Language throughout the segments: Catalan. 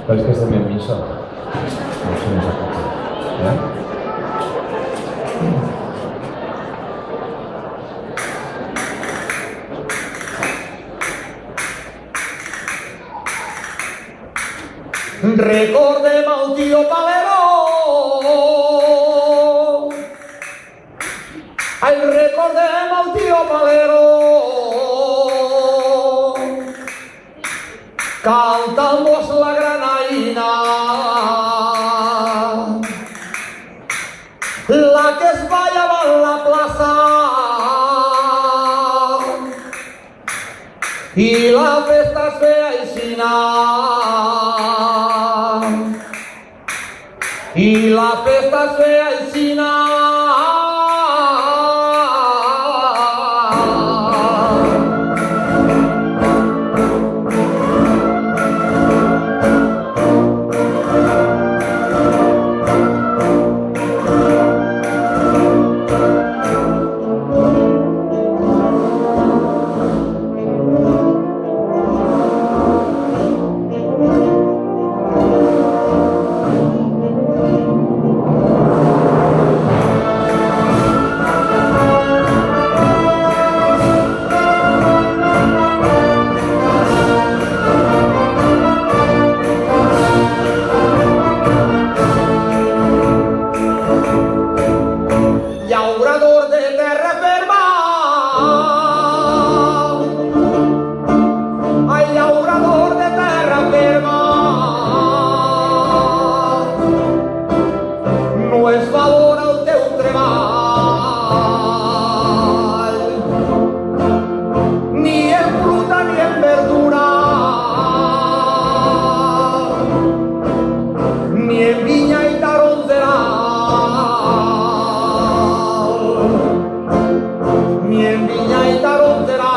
¿Sabéis que es de mi misa? No sé, esa cosa. ¿Ya? Recordem el tio Paleró. Ai, recordem el tio Paleró. Cantamos la granaïna, la que es ballava en la plaça i la festa es feia aixina. I la festa es feia aixina. Llaurador de terra ferma, ai, llaurador de terra ferma, no es valora el teu treball, ni en fruta ni en verdura, ni en vinya i tarongerà. Ni en vinya i tarongerà.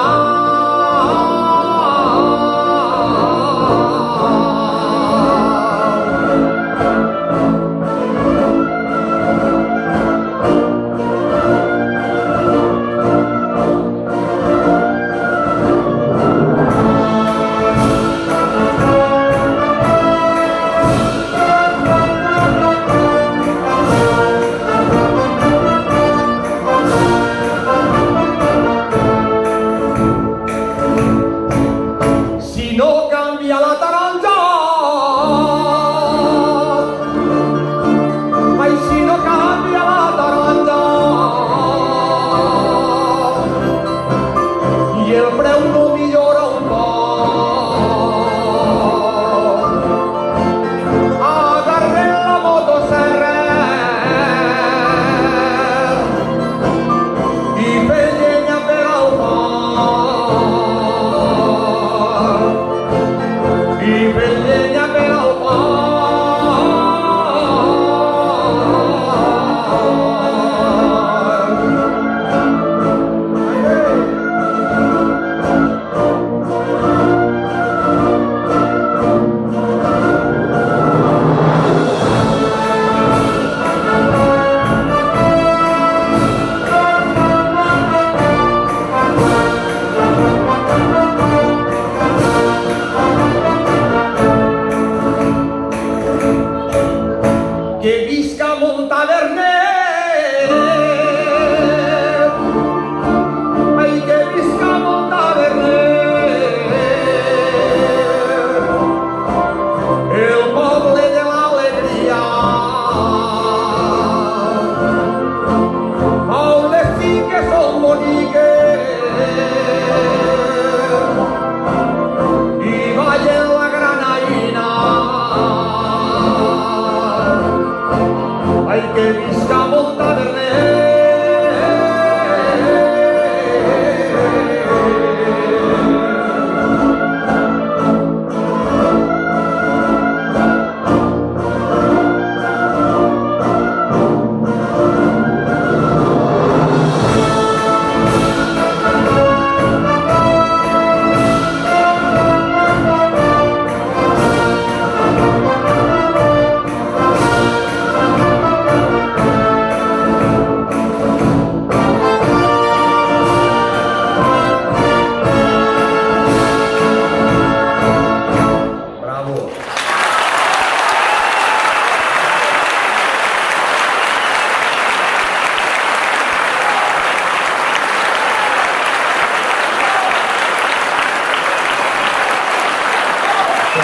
Estic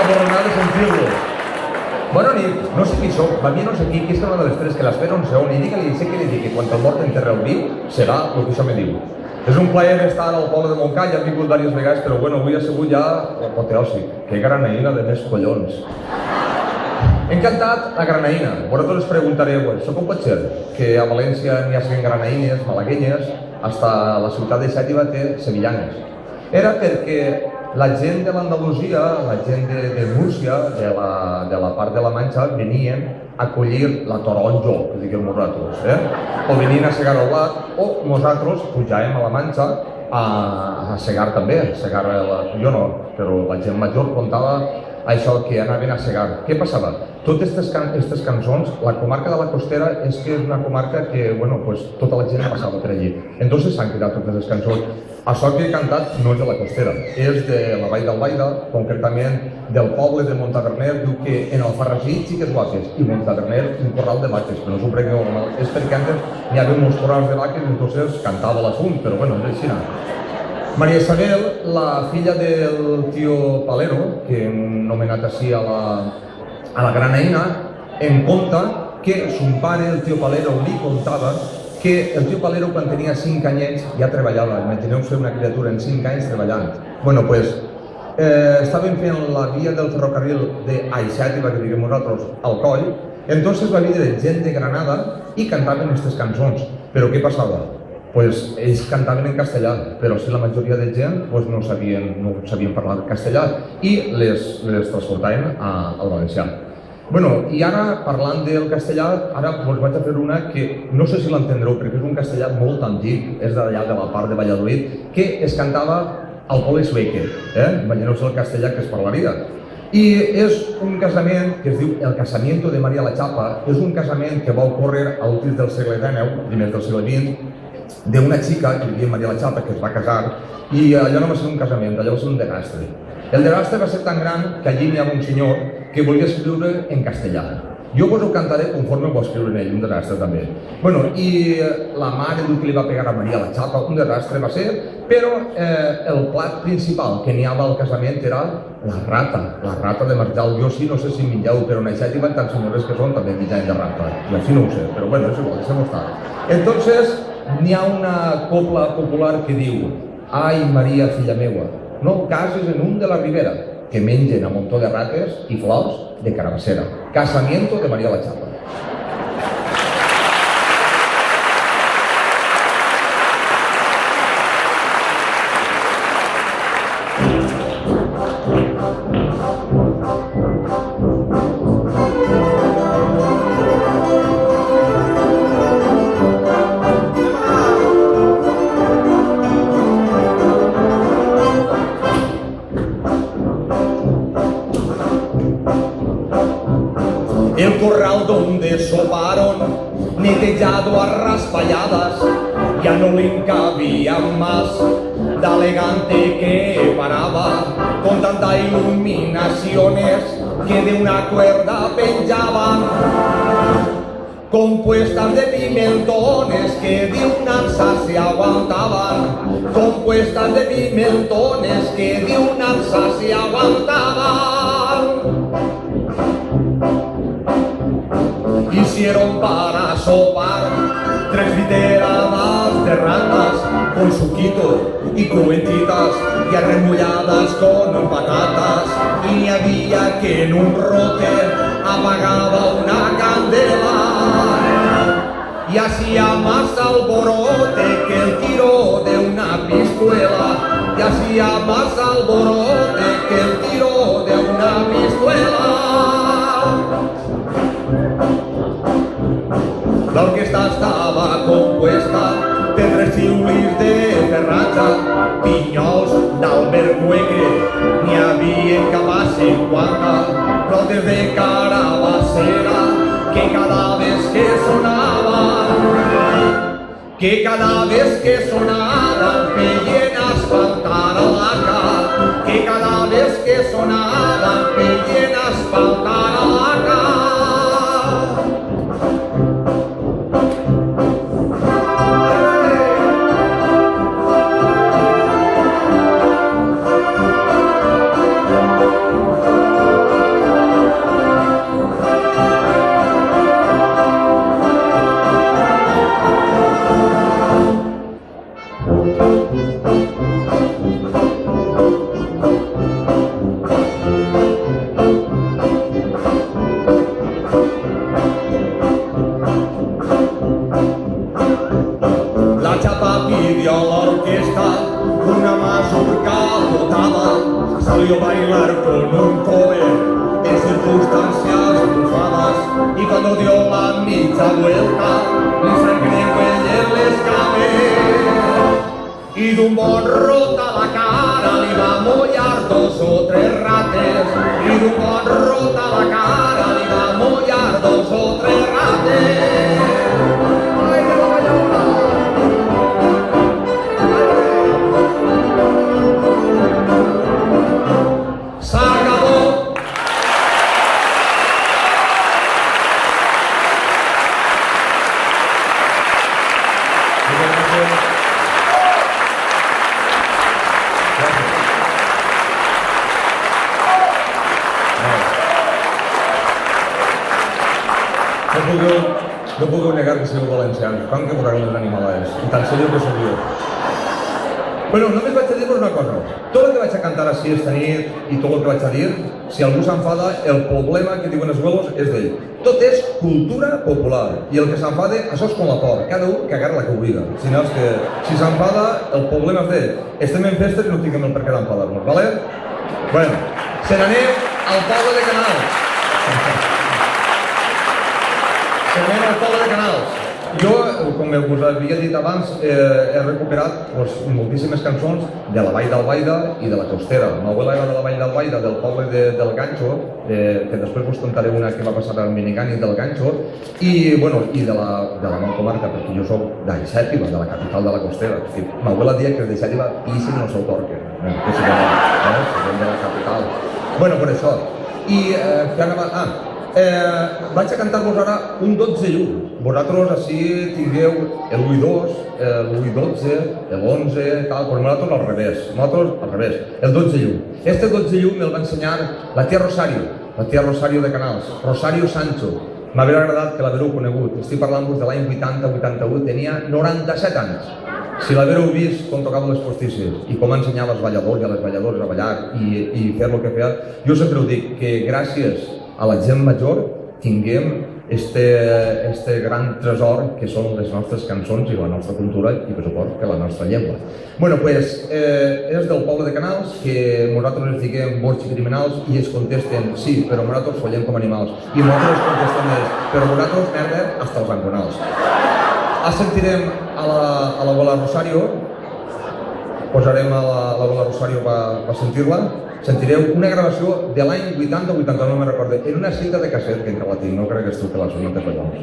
aborronat de sentir-lo. Bona nit, no sé qui sóc, va mi no sé qui és una de les tres que l'espera on sé on, i digue-li, sé que li dic que quan el mort enterra el viu, serà el que això me diu. És un plaer estar al poble de Montcall, ja hem vingut diverses vegades, però bueno, avui ha sigut ja apoteòsic. Que granaïna de més collons. Encantat a granaïna. Vosaltres us preguntareu, això com pot ser? Que a València n'hi hagi granaïnes, malaguenyes, hasta la ciutat de Xàtiva té sevillanes. Era perquè la gent de l'Andalusia, la gent de Múrcia, de la part de la Manxa, venien a collir la taronja, que diguem nosaltres, o venien a segar el blat, o nosaltres pujàvem a la Manxa a segar també, jo no, però la gent major contava això que anaven a segar. Què passava? Totes aquestes cançons, la comarca de la Costera és que és una comarca que, bueno, pues tota la gent passava per allí. Entonces s'han quedat totes les cançons. Això que he cantat no és de la Costera, és de la Vall d'Albaida, concretament del poble de Montaverner. Diu que en Alfarrasí xiques guapes i Montaverner un corral de vaques, però no s'ho prengueu mal. És perquè antes n'hi havia molts corrals de vaques i entonces cantava l'assunt, però bueno, és així. Maria Isabel, la filla del tio Palero, que hem nomenat així a la granaïna, em conta que son pare, el tio Palero, li contava que el tio Palero quan tenia 5 anyets ja treballava. Imagineu-se una criatura en 5 anys treballant. Bueno, pues estaven fent la via del ferrocarril d'Aixàtiva, que diguem nosaltres, al coll. Entonces va vindre gent de Granada i cantaven aquestes cançons. Però què passava? Pues ells cantaven en castellà, però si la majoria de gent pues, no sabien parlar castellà i les transportaven al valencià. Bueno, i ara, parlant del castellà, ara us vaig a fer una que no sé si l'entendreu, perquè és un castellà molt antic, és d'allà de la part de Valladolid, que es cantava al poble sueque, imagineu-se el castellà que es parlaria. I és un casament que es diu el casamiento de María la Chapa, és un casament que va ocórrer a últims del segle XIX, primers del segle XX, d'una xica, que diuen María la Chapa, que es va casar, i allò no va ser un casament, allò va ser un desastre. El desastre va ser tan gran que allí n'hi havia un senyor que volia escriure en castellà. Jo vos ho cantaré conforme ho va escriure ell, un desastre també. Bueno, i la mare diu que li va pegar a Maria la Chapa, un desastre va ser, però el plat principal que n'hi havia al casament era la rata de marjal. Jo sí, no sé si menjau, però en això diuen tan senyores que són també menjant de rata. I així no ho sé, però bueno, és igual, deixem-ho estar. Entonces, n'hi ha una copla popular que diu: ai, Maria, filla meua, no cases en un de la Ribera, que mengen a muntó de rates i flors de carabassera. Casamiento de María la Chapa. El corral donde soparon, netejado a raspalladas, ya no le cabían más, de elegante que paraba, con tantas iluminaciones que de una cuerda penjaban, compuestas de pimentones que de un alza se aguantaban, compuestas de pimentones que de un alza se aguantaban. Hicieron para sopar 3 literadas de ratas con suquito y cubetitas y arremolladas con patatas, y había que en un rote apagaba una candela y hacía más alborote que el tiro de una pistola, y hacía más alborote que el tiro de una pistola. La orquesta estava compuesta de 3 xiulis de ferratge, pinyols d'albergüeque, n'hi havia cap a 50, flautes de carabassera que cada vez que sonaven feien asfaltar la cara, que cada vez que sonaven feien asfaltar la cara. bailar con un coe en circunstancias bufadas y cuando dio la mitja vuelta li sangre huelle les cames y d'un bon rot a la cara li va mollar 2 o 3 rates i d'un bon rot a la cara li va mollar 2 o 3 rates. Ai, que la ballola! S'acabó! No puc negar que sigueu valencians, com que posar les animalades, i tan seriós que sóc jo. Bueno, només vaig a dir-vos una cosa. Tot el que vaig a cantar així esta nit i tot el que vaig a dir, si algú s'enfada, el problema que diuen els huevos és d'ell. Tot és cultura popular i el que s'enfada, això és com la por, cada un que agarra la que obliga. Si no és que, si s'enfada, el problema és d'ell. Estem en festes i no tinguem el per què d'enfadar-nos, vale? Bueno, se n'anem al poble de Canals. Tornem al poble de Canals. Jo, com us havia dit abans, he recuperat moltíssimes cançons de la Vall d'Albaida i de la Costera. M'abuela era de la Vall d'Albaida, del poble del Ganxo, que després us contaré una que va passar al Minigani del Ganxo, i de la meva comarca, perquè jo soc de Xàtiva, de la capital de la Costera. M'abuela dia que de Xàtiva pissin el seu torque, que si de la capital. Bueno, per això. I que anava... vaig a cantar-vos ara un 12 llum. Vosaltres així tingueu l'1-2, l'1-12, l'11, tal, però nosaltres al revés, el 12 llum. Este 12 llum me'l va ensenyar la tia Rosario de Canals, Rosario Sancho. M'hauria agradat que l'haguéreu conegut. Estic parlant-vos de l'any 80-81, tenia 97 anys. Si l'haguéreu vist com tocava les postisses i com ensenyava als balladors i a les balladores a ballar i fer el que feia, jo sempre ho dic, que gràcies a la gent major tinguem este gran tresor que són les nostres cançons i la nostra cultura i per supost que la nostra llengua. Bueno, pues és del poble de Canals que nosaltres els diguem bords i criminals i es contesten sí, però nosaltres follem com animals i nosaltres contestem però nosaltres merda hasta els angonals. Sentirem a l'abuela Rosario, posarem a l'abuela Rosario per sentir-la. Sentireu una gravació de l'any 80 o 89, no me'n recordo, en una cinta de casset que encara la tinc, no crec que estiu que la soni, no té collons.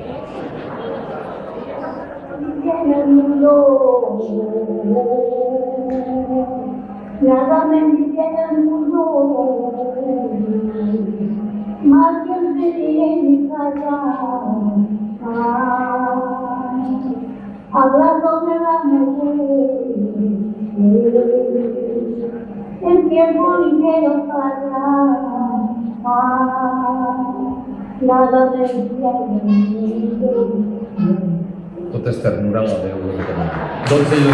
Nada me entiende el mundo, más que el de mi casa, hablándome la mujer. El tiempo ligero para nada me entiende. Tot és ternura la veu de Canals. 12 llum.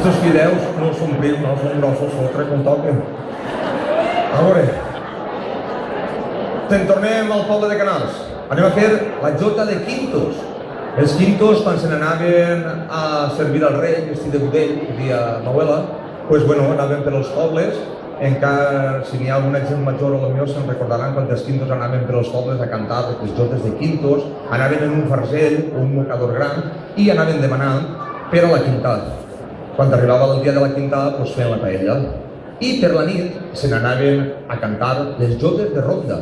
Estos fideus no són prims, no són grossos, fotre com toquen. A veure, te'n tornem al poble de Canals. Anem a fer la jota de quintos. Els quintos, quan se n'anaven a servir al rei, vestit de budell, que dia Mauela, doncs, bueno, anaven per els pobles. Encara, si n'hi ha alguna gent major o potser se'n recordaran quan els quintos anaven per els pobles a cantar les jotes de quintos, anaven en un farcell o un mocador gran i anaven demanant per a la quintat. Quan arribava el dia de la quintat, doncs feien la paella. I per la nit se n'anaven a cantar les jotes de ronda.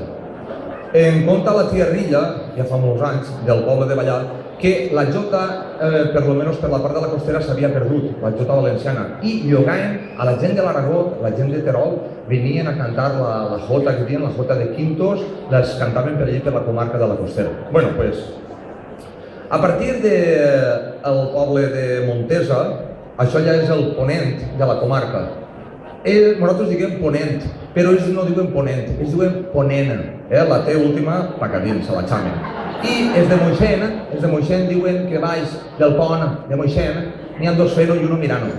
Em conta la tia Rilla, ja fa molts anys, del poble de Vallat, que la jota, per lo menos per la part de la costera, s'havia perdut, la jota valenciana, i llogaven a la gent de l'Aragó, la gent de Terol, venien a cantar la jota que diuen, la jota de quintos, les cantaven per allí per la comarca de la costera. Bueno, pues, a partir del poble de Montesa, això ja és el ponent de la comarca. Nosaltres diguem ponent, però ells no diuen ponent, ells diuen ponena. La T última, pa que dins, se la xamen. I els de Moixent diuen que baix del pont de Moixent n'hi ha dos fent-ho i uno mirant-ho.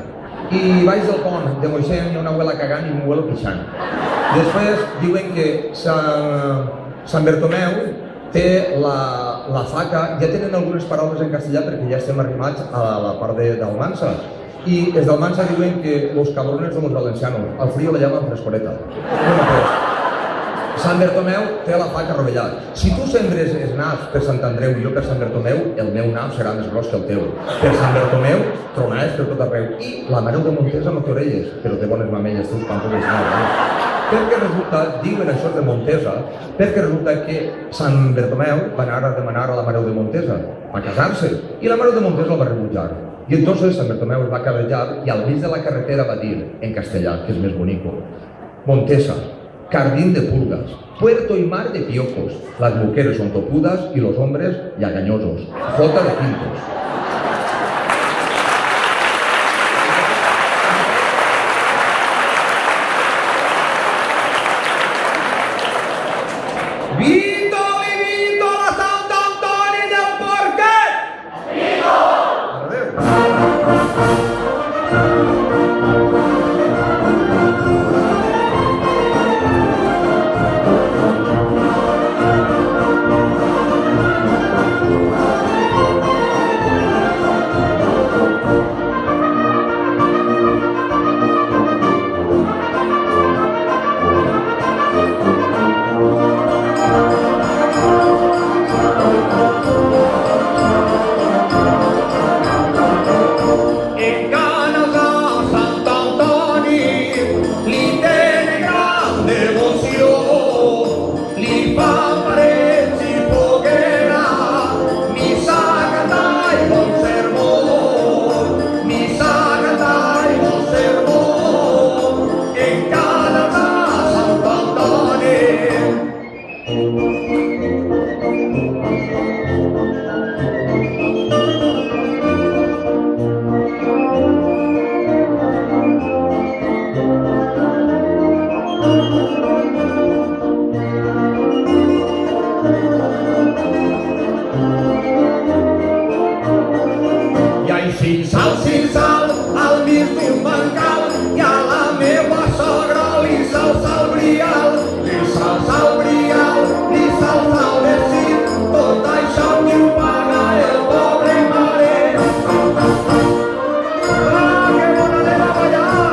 I baix del pont de Moixent hi ha una abuela cagant i un abuelo pixant. Després diuen que Sant Bertomeu té la faca, ja tenen algunes paraules en castellà perquè ja estem arrimats a la part d'Almansa. Y desde Almansa diuen que los cabrones somos valencianos, al frío le llaman frescoreta. Bueno, pues, Sant Bertomeu té la faca rovellada. Si tu sembres els naps per Sant Andreu i jo per Sant Bertomeu, el meu nap serà més gros que el teu. Per Sant Bertomeu, tronades per tot arreu. I la Mare de Montesa no té orelles, però té bones mamelles, teus pantos de sant. Perquè resulta, diuen això de Montesa, perquè resulta que Sant Bertomeu va anar a demanar a la Mare de Montesa a casar-se, i la Mare de Montesa el va rebutjar. Y entonces Sant Bertomeu es va carrejar y al mig de la carretera va dir, en castellà, que és més bonico, Montesa, jardín de pulgas, puerto y mar de piojos, las mujeres son topudas y los hombres llagañosos, jota de quintos. Vito i Vito la Sant Antoni del Porquet! Cinsal, al mig d'un bancal, i a la meva sogra li salsa el brial, li salsa el brial, li salsa el vestit, tot això qui ho paga el pobre mare. Ah, que bona anem a ballar!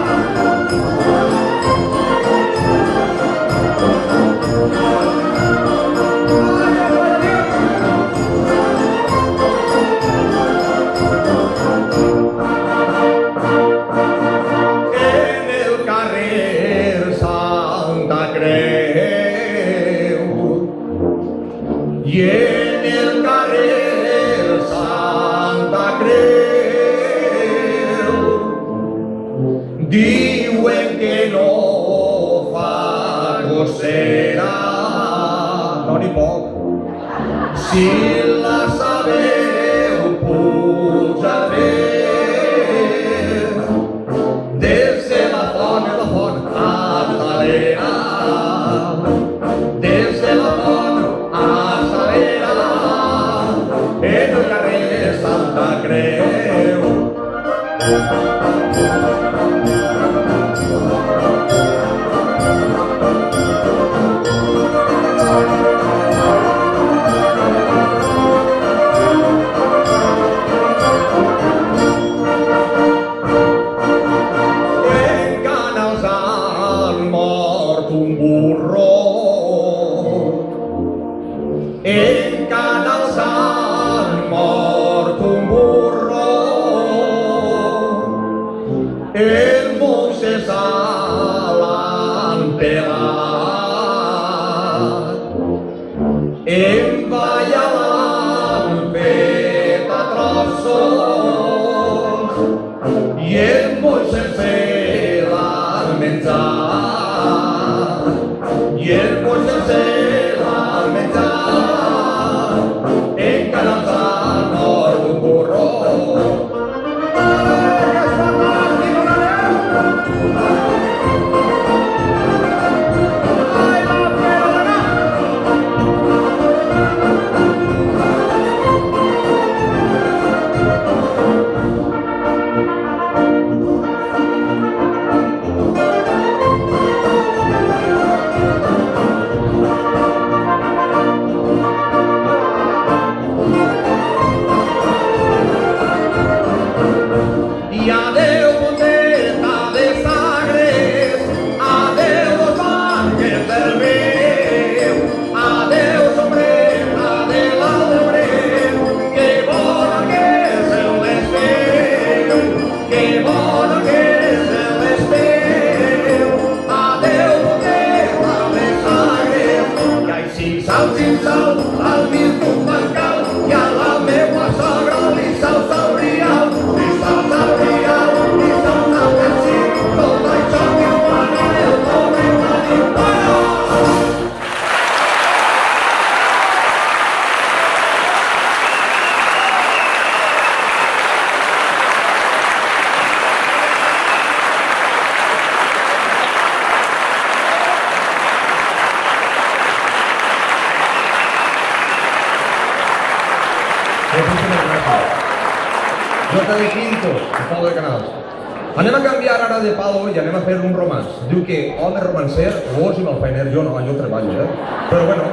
I en el carrer Santa Creu diuen que no fa cocera, no n'hi poc. Si la sabeu pujar més, des de la font a Talera, des de la font a Salera, en el carrer Santa Creu. burro. En Canal s'han mort un burro. El Moisés l'han pelat. En Valla l'han fet a trossos i el Moisés se l'han menjat. I el Moisés se l'han menjat. En Canal s'han mort un burro. I adeu boteta de sagres, adeu dos àngels del veu, adeu sombreta de l'Albret, que bona que se l'espeu, que bona que se l'espeu. Adeu boteta de sagres, i així sal, al mig d'un bancal, i a la meua sogra li sal rial, li sal rial, li sal pensit, tot això que ho paga el pobre marihuana. Moltíssimes gràcies. Jota de Quinto, de Palo de Canals. Anem a canviar ara de palo i anem a fer un romanç. Diu que home romancer, gos i malfeiner, jo no, jo treballo, Però bueno,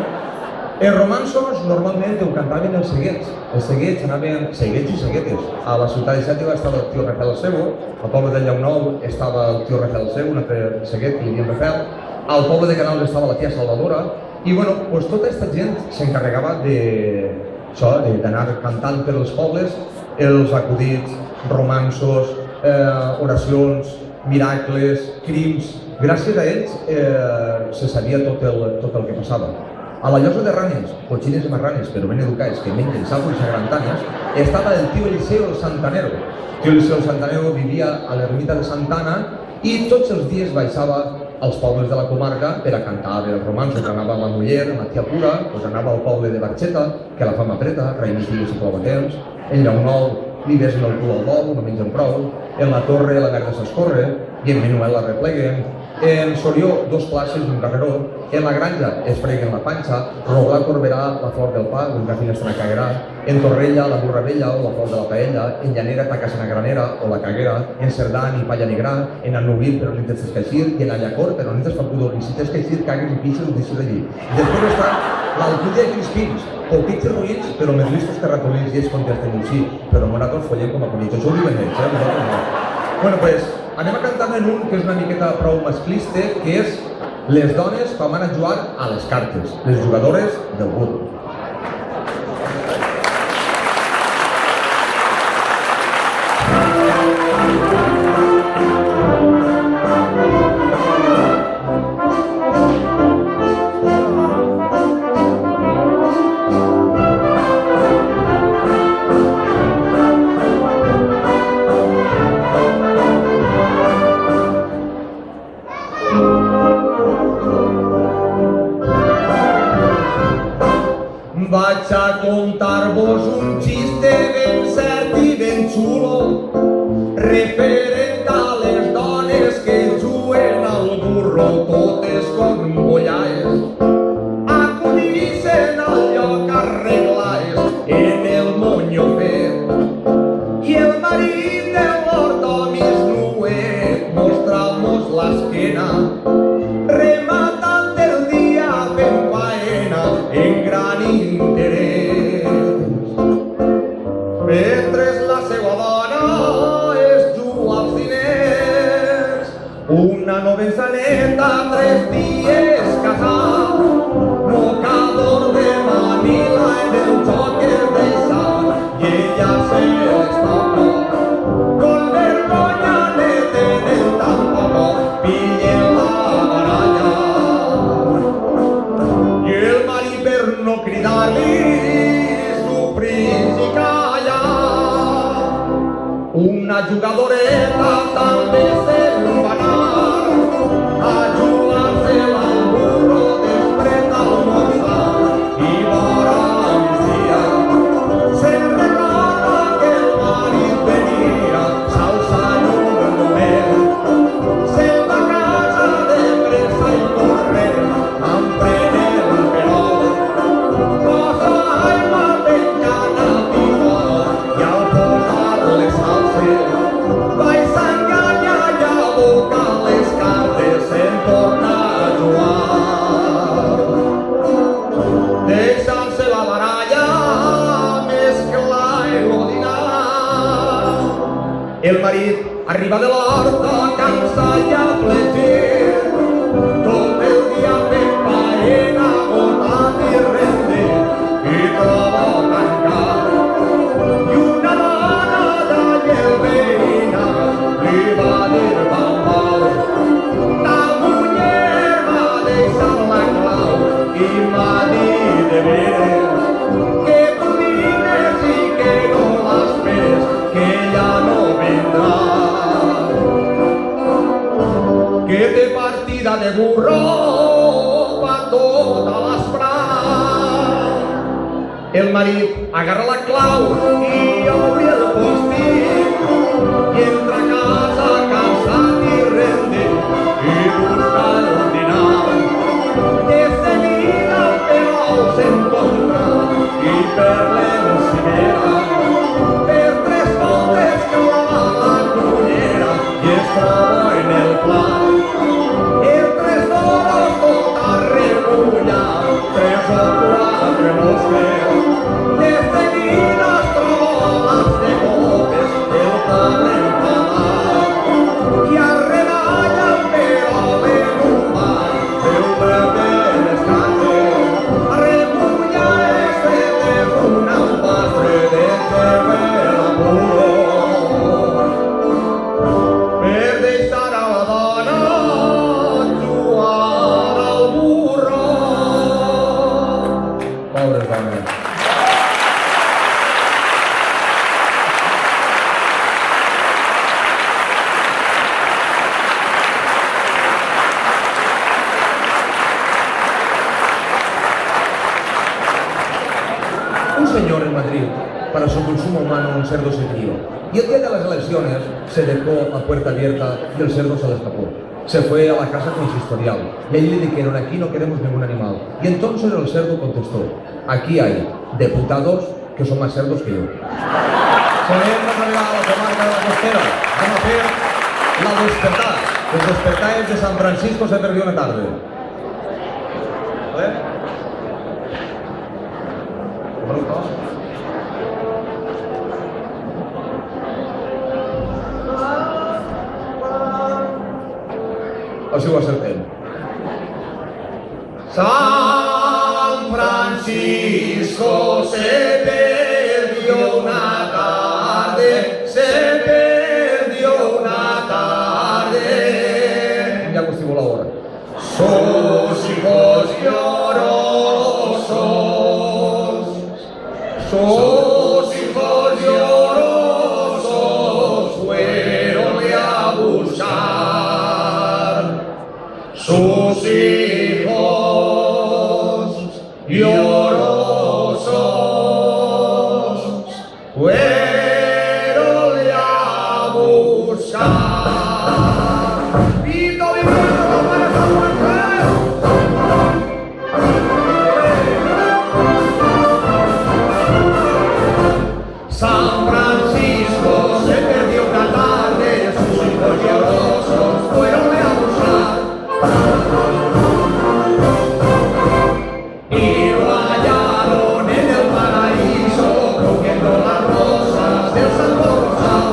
els romanços normalment ho cantaven els seguets. Els seguets anaven, seguets i seguetes. A la ciutat de Xàtiva estava el tio Rafael Sebo, al poble de Llaunou estava el tio Rafael Sebo, un altre seguet que li diem Rafael, al poble de Canals estava la tia Salvadora, i bueno, doncs tota aquesta gent s'encarregava d'anar cantant per als pobles els acudits, romanços, oracions, miracles, crims. Gràcies a ells se sabia tot el que passava. A la llosa de Ranes, cochines i marranes, però ben educats, que mengen sapos i sagrantanyes, estava el tio Eliseo el Santanero. El tio Eliseo el Santanero vivia a l'ermita de Santana i tots els dies baixava als pobles de la comarca per a cantar els romanços. Anava amb la muller, amb la tia Pura, doncs anava al poble de Barxeta, que la fam apreta, raïm i filles i clovatens, en Llaunou li besen el cul al bou, no mengen prou, en la Torre la merda s'escorre, i en Menuel la repleguen, en Sorió dos classes d'un carreró, en la Granja es freguen la panxa, Roglà Corberà la flor del pa, un cafinestre caguerà, en Torrella la burra vella o la flor de la paella, en Llanera tacas en granera o la caguera, en Cerdà ni palla ni gra, en Annubil però ni tens escaixir, i en Allacor però ni tens fa pudor, i si tens escaixir cagues i pixes ho deixes allí. Després està l'Alcúdia de Crispins, colpits i ruïts, però més listos que ratolins, i ells contesten un sí, però nosaltres follem com a conills. Això ho diuen ells, nosaltres no. Bueno, pues, anem a cantar-ne un que és una miqueta prou masclista, que és les dones quan van a jugar a les cartes, les jugadores del burro. Vaig a contar-vos un xiste ben cert i ben xulo referent a les dones que juguen al burro totes com bollaes. Acudixen al lloc arreglaes en el moño fet i el marit de l'ordomis nuet mostrant-nos l'esquena rematant el dia fent faena en gran interès. Mentre la seva dona es juga als diners, una novençaneta 3 dies desempanar, ayudársela al burro després d'almorzar i vora migdia se'n recorda que el marit venia s'alçant un moment, se'n va a casa de pressa i corrent, emprenent el perol, posa aigua penjant al títol i al posar les salses vais enganyar i abocar les cartes en tornar a jugar. Deixant-se la baralla més clar i lo dinar. El marit arriba de l'horta cansat i afligit, tot el dia fent faena, agotat i rendit, i troba tancat. I una dona d'allà veïna li va dir bambal, ta muller m'ha deixat la clau i m'ha dit de veres que tu vines i que no l'esperes, que ja no vindrà. Que té partida de burro pa tota l'esprà. El marit agarra la clau i obre el postit i entra a casa cansat i rendit i busca el dinar. De seguida però s'encontra i per l'encimera, per tres voltes clava la cullera i es troba en el plat. El tres d'oros tot arremollat, tres o quatre mosques. De seguida es troba les de copes, el pobre enfadat, i arremalla però l'enumbat, el bebè les cases, arremulla este de una pastre de tebe l'amor. Per deixar a la dona jugar al burro. Pobres dones. Un señor en Madrid, para su consumo humano, un cerdo se crió. Y el día de las elecciones se dejó la puerta abierta y el cerdo se le escapó. Se fue a la casa consistorial y allí le dijeron: aquí no queremos ningún animal. Y entonces el cerdo contestó: aquí hay diputados que son más cerdos que yo. Hemos arribat a la comarca de la Costera. Vamos a fer la despertar. Els despertaires de San Francisco se perdió una tarde. ¿Vale? Així ho acertem. San Francisco se perdió una tarde, se perdió una tarde. Ja acostumó la hora. Sus hijos llorosos, sus hijos llorosos fueronle a buscar. Sus hijos llorosos fueronle a buscar. ¡Pito, viviendo para San San Francisco se perdió una tarde, sus hijos llorosos fueronle a buscar. Y lo hallaron en el paraíso, cogiendo las rosas del Santo Rosal.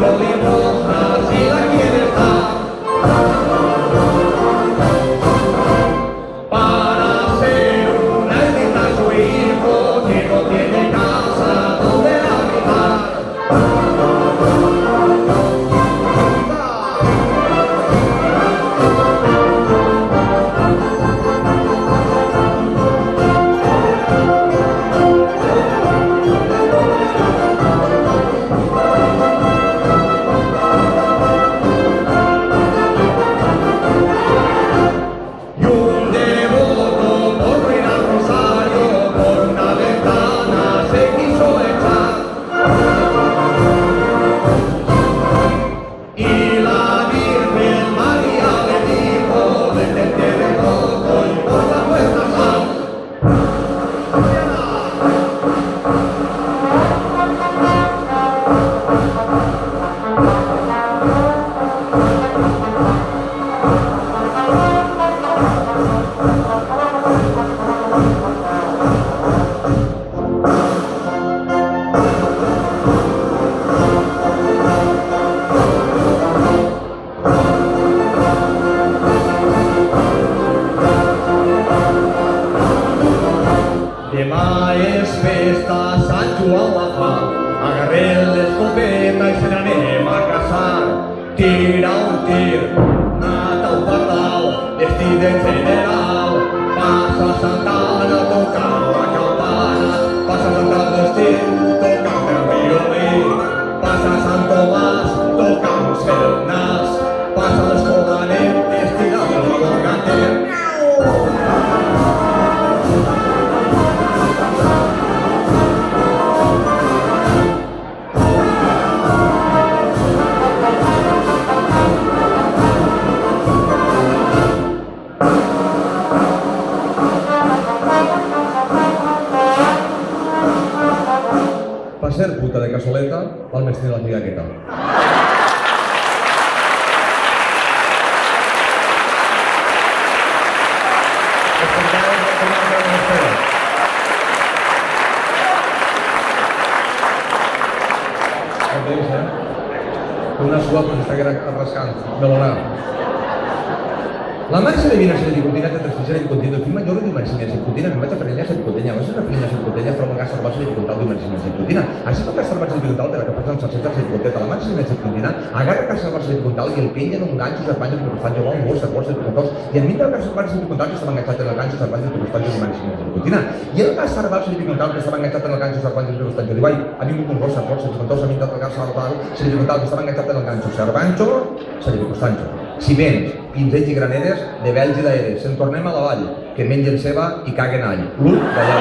4 limosnas y la quieres dar. Para ser una ermita su hijo que no tiene casa donde habitar. Y un devoto por ir al rosario por una ventana se quiso echar. Y la Virgen María le dijo, detente de roto y por la puerta sal. Demà és festa, Sant Joan la fa, agarrem l'escopeta i se n'anem a caçar. Tira un tir, mata un pardal, vestit de general, passa Santana tocant la campana, passa Santana vestit tocant el violí, passa Sant Tomàs tocant el nas, passa l'escodanet estirant el gorgater. Per ser puta de cassoleta, val més tenir la figa quieta. Una suà pues està rascant, melonar. La marxa de vina se li continua de trasfisera di continuo il film maggiore di una insegnanza in cutina, mi mette a freglia se cutina, ma se una freglia se cutina, però magari salvarsi di contal di una insegnanza in cutina. Així com que salvarsi di contal della capacitat de salsetta se cutina, la marxa de cutina, agarra que salvarsi di contal i el penya en un ganxo s'arpanya per fa jugar un gos, s'acorda de contaus, i enmig del que salvarsi di contal que estava enganxat en el ganxo s'arpanya per fa jugar una insegnanza in cutina. I el que salvarsi di contal que estava enganxat en el ganxo s'arpanya per fa jugar, ha vingut un gos, s'acorda de contaus, ha vingut el gas salvar, se li contal que estava enganxat en el ganxo s'arpanxo, se li costanxo. Si vens, pinzells i graneres, de vells i d'aeres, se'n tornem a la vall, que mengen ceba i caguen all. L'ull d'allà.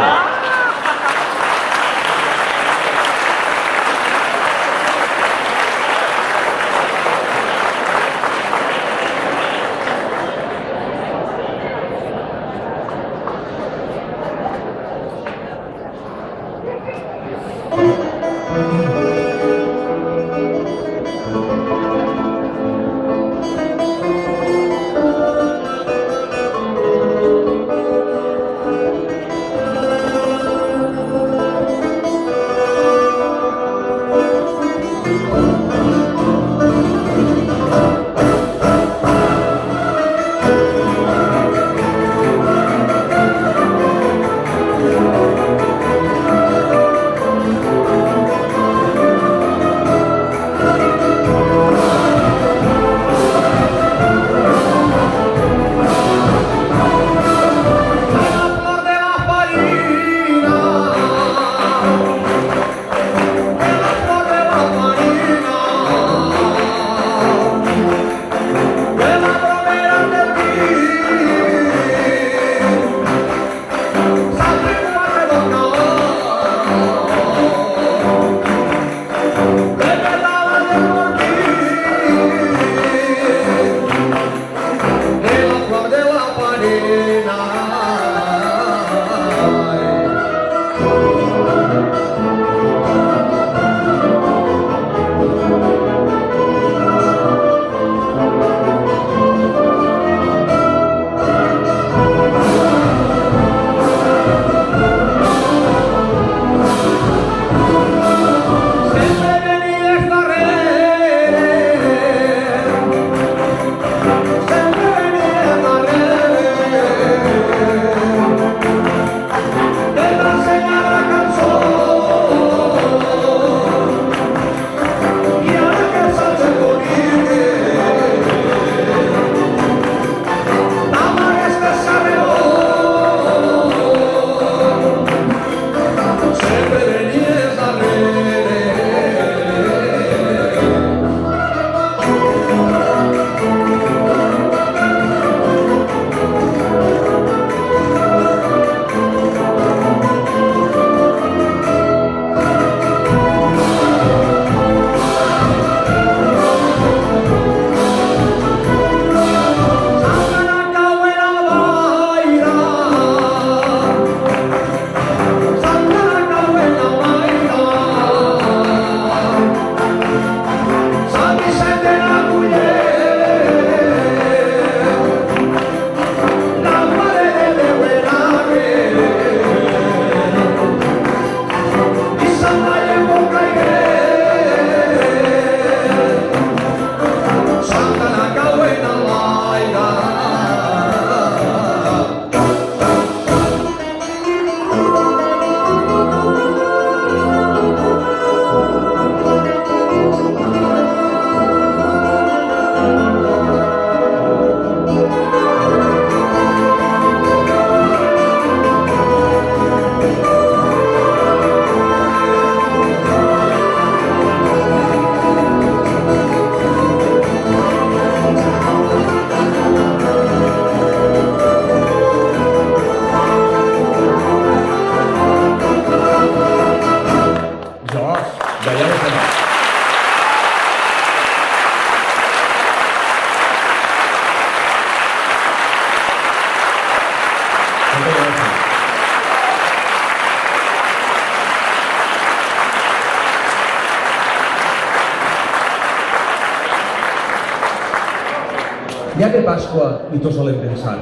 Ja ve Pasqua i tots solem pensar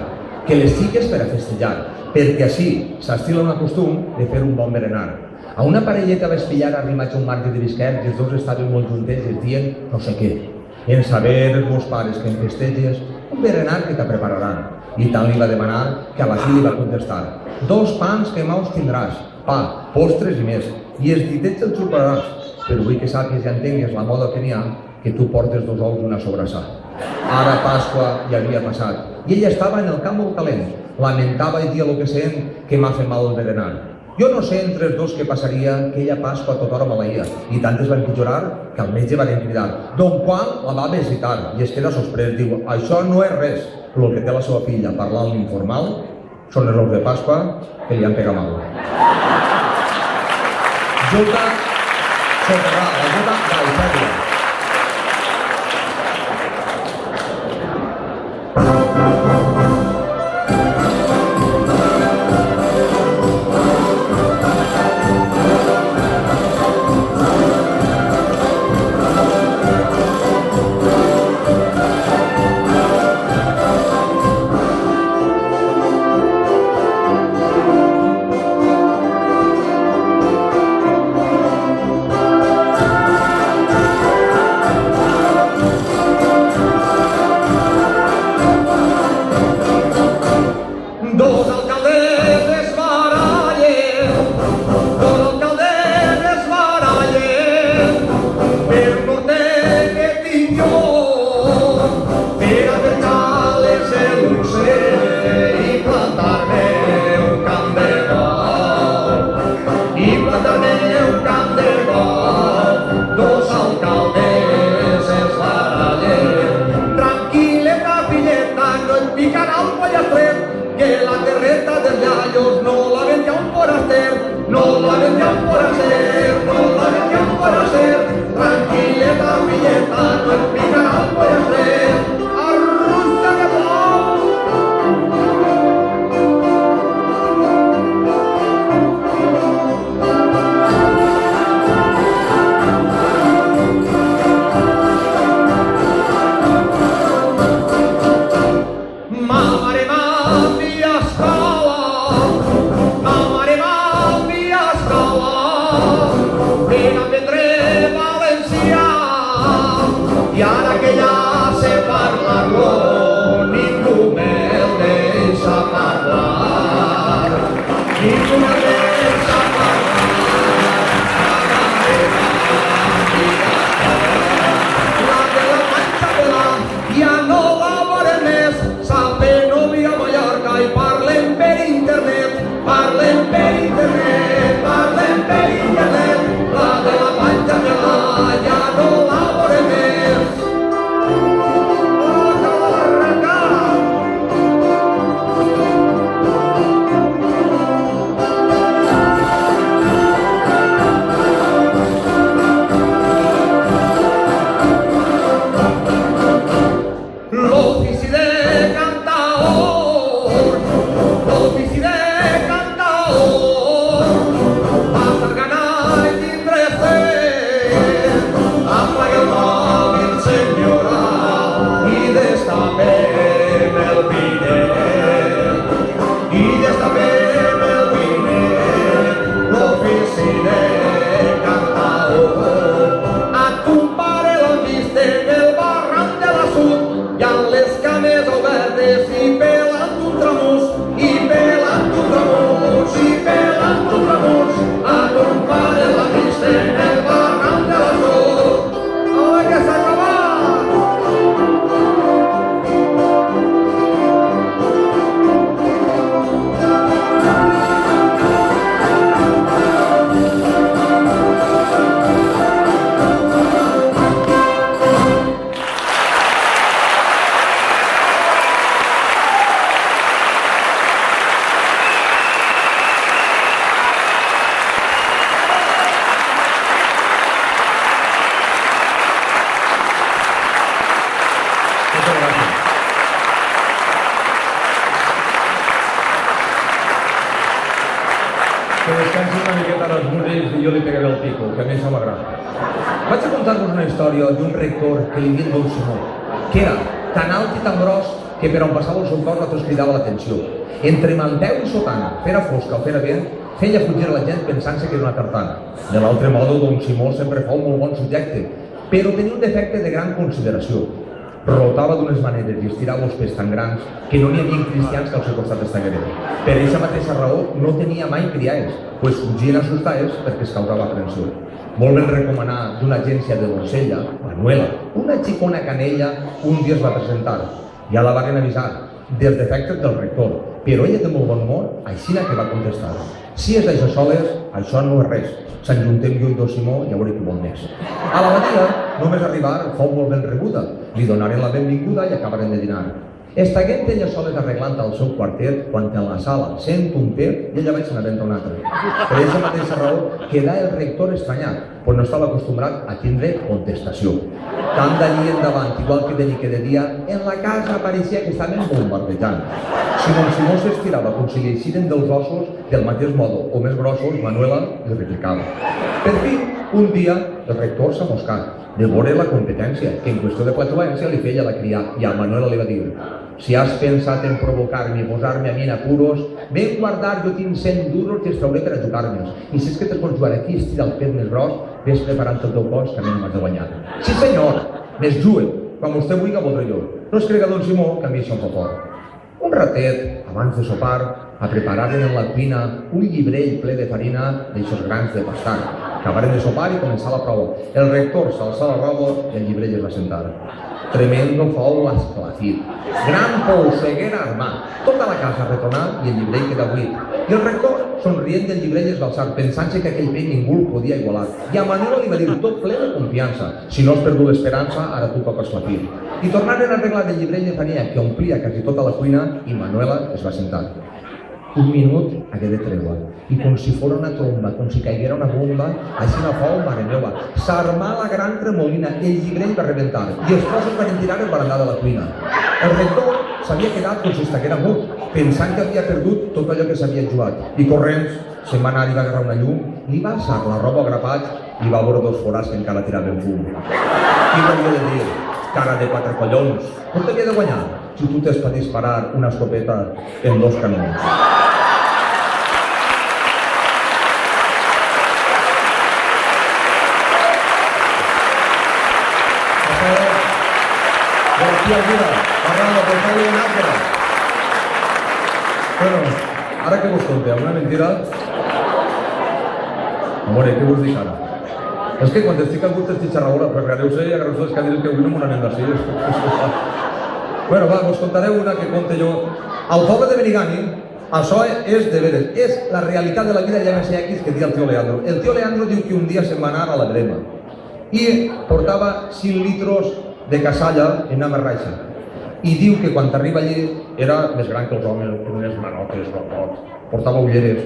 que les xiques per a festejar, perquè així s'estila un costum de fer un bon berenar. A una parelleta va espillar arrimats a un marge de Bisquet i els dos estaven molt juntets i es dient no sé què. En saber els meus pares que em festeges, un berenar que te prepararan. I tant li va demanar que a la fi li va contestar: 2 pans que maus tindràs, pa, postres i més, i els ditets els xuparàs, però vull que sàpies i entengues la moda que n'hi ha, que tu portes 2 ous i una sobrassà. Ara Pasqua ja havia passat, i ella estava en el camp molt calent, lamentava i dia lo que sent, que m'ha fet mal el berenar. Jo no sé entre els dos què passaria, que ella Pasqua tota hora maleïa, i tant es va empitjorar que al metge van cridar. Don Juan la va visitar i es queda sorprès, diu: això no és res, però el que té la seva filla parlant l'informal són els ous de Pasqua que li han pegat mal. Jota Soterrà, la Jota d'Alfèria. Que descansi una miqueta els músics i jo li pegaré el pico, que a mi això m'agrada. Vaig a contar-vos una història d'un rector que li diuen Don Simó, que era tan alt i tan gros que per on passava el seu cos nosaltres cridava l'atenció. Entre Manteu i Sotana, fera fosca o fera vent, feia fugir la gent pensant-se que era una tartana. De l'altre modo, don Simó sempre fou un molt bon subjecte, però tenia un defecte de gran consideració. Rotava d'unes maneres i estirava els pes tan grans que no n'hi havia cristians que al seu costat estagueren. Per aquesta mateixa raó no tenia mai criats, pues fugien assustades perquè es causava aprensió. Molt ben recomanar d'una agència de Doncella, Manuela, una xicona canella, un dia es va presentar. Ja la van avisar dels defectes del rector, però ella de molt bon humor, així que va contestar: si és d'això soles, això no és res. Sant Juntem jo i don Simó ja veuré qui vol més. A la badia, només arribar, fou molt ben rebuda. Li donaren la benvinguda i acabaren de dinar. Estaguent ella soles arreglant el seu quartet quan en la sala sent un pet i ella vaig anar a un altre. Per aquesta mateixa raó quedà el rector estranyat, però no estava acostumbrat a tindre contestació. Tant d'allí endavant, igual que de nit que de dia, en la casa apareixia que estaven bombardejant. Si don Simó s'estirava com si li eixiren dels ossos, del mateix modo, o més grossos, Manuela li replicava. Per fi, un dia, el rector s'ha moscat de veure la competència, que en qüestió de flatulència li feia la cria, i a Manuela li va dir: si has pensat en provocar-me i posar-me a mi en apuros, ben guardar, jo tinc 100 duros que els trauré per a jugar-me'ls. I si és que te'ls pots jugar aquí, estira el pet més gros, ves preparant el teu cos, que a mi no m'has de guanyar. Sí senyor, més juguen, quan vostè vulgui voldré jo. No es crega don Simó que a mi això em fa fort. Un ratet, abans de sopar, a prepararen en la cuina un llibrell ple de farina d'eixos grans de pastar. Acabaren de sopar i començar la prova. El rector s'alçà la roba i el llibrell es va sentar. Tremendo fou l'esclafit. Gran polseguera armar. Tota la casa retornà i el llibrell queda buit. I el rector, somrient del llibrell, es va alçar, pensant-se que aquell pell ningú el podia igualar. I a Manuela li va dir, tot ple de confiança: si no has perdut l'esperança, ara tu toca esclafir. I tornaren a arreglar el llibrell de farina que omplia quasi tota la cuina i Manuela es va sentar. Un minut hagué de tregua, i com si fos una tromba, com si caiguera una bomba, així no fou, mare meva. S'armà la gran tremolina, el llibrell va rebentar, i els trossos van tirar el barandà de la cuina. El rector s'havia quedat com si estaguera mut, pensant que havia perdut tot allò que s'havia jugat, i corrents se'n va anar i va agarrar una llum, li va alçar la roba grapat i va veure dos forats que encara tiraven fum. Qui m'havia de dir? Cara de quatre collons, com t'havia de guanyar si tu tens per disparar una escopeta en dos canons? Bueno, ara què vos conteu? Una mentira? Amore, què vos dic ara? És que quan estic al gust estic xerragola, però agradeu-se i agradeu les cadires que avui no m'ho anem d'ací. Bueno, va, vos contaré una que conte jo. Al poble de Benigani, això és de veres, és la realitat de la vida ja més X que dia el tio Leandro. El tio Leandro diu que un dia se'n va anar a la Brema i portava 5 litros de casalla en una marraixa. I diu que quan arriba allí era més gran que els homes, amb unes manotes, portava ulleres,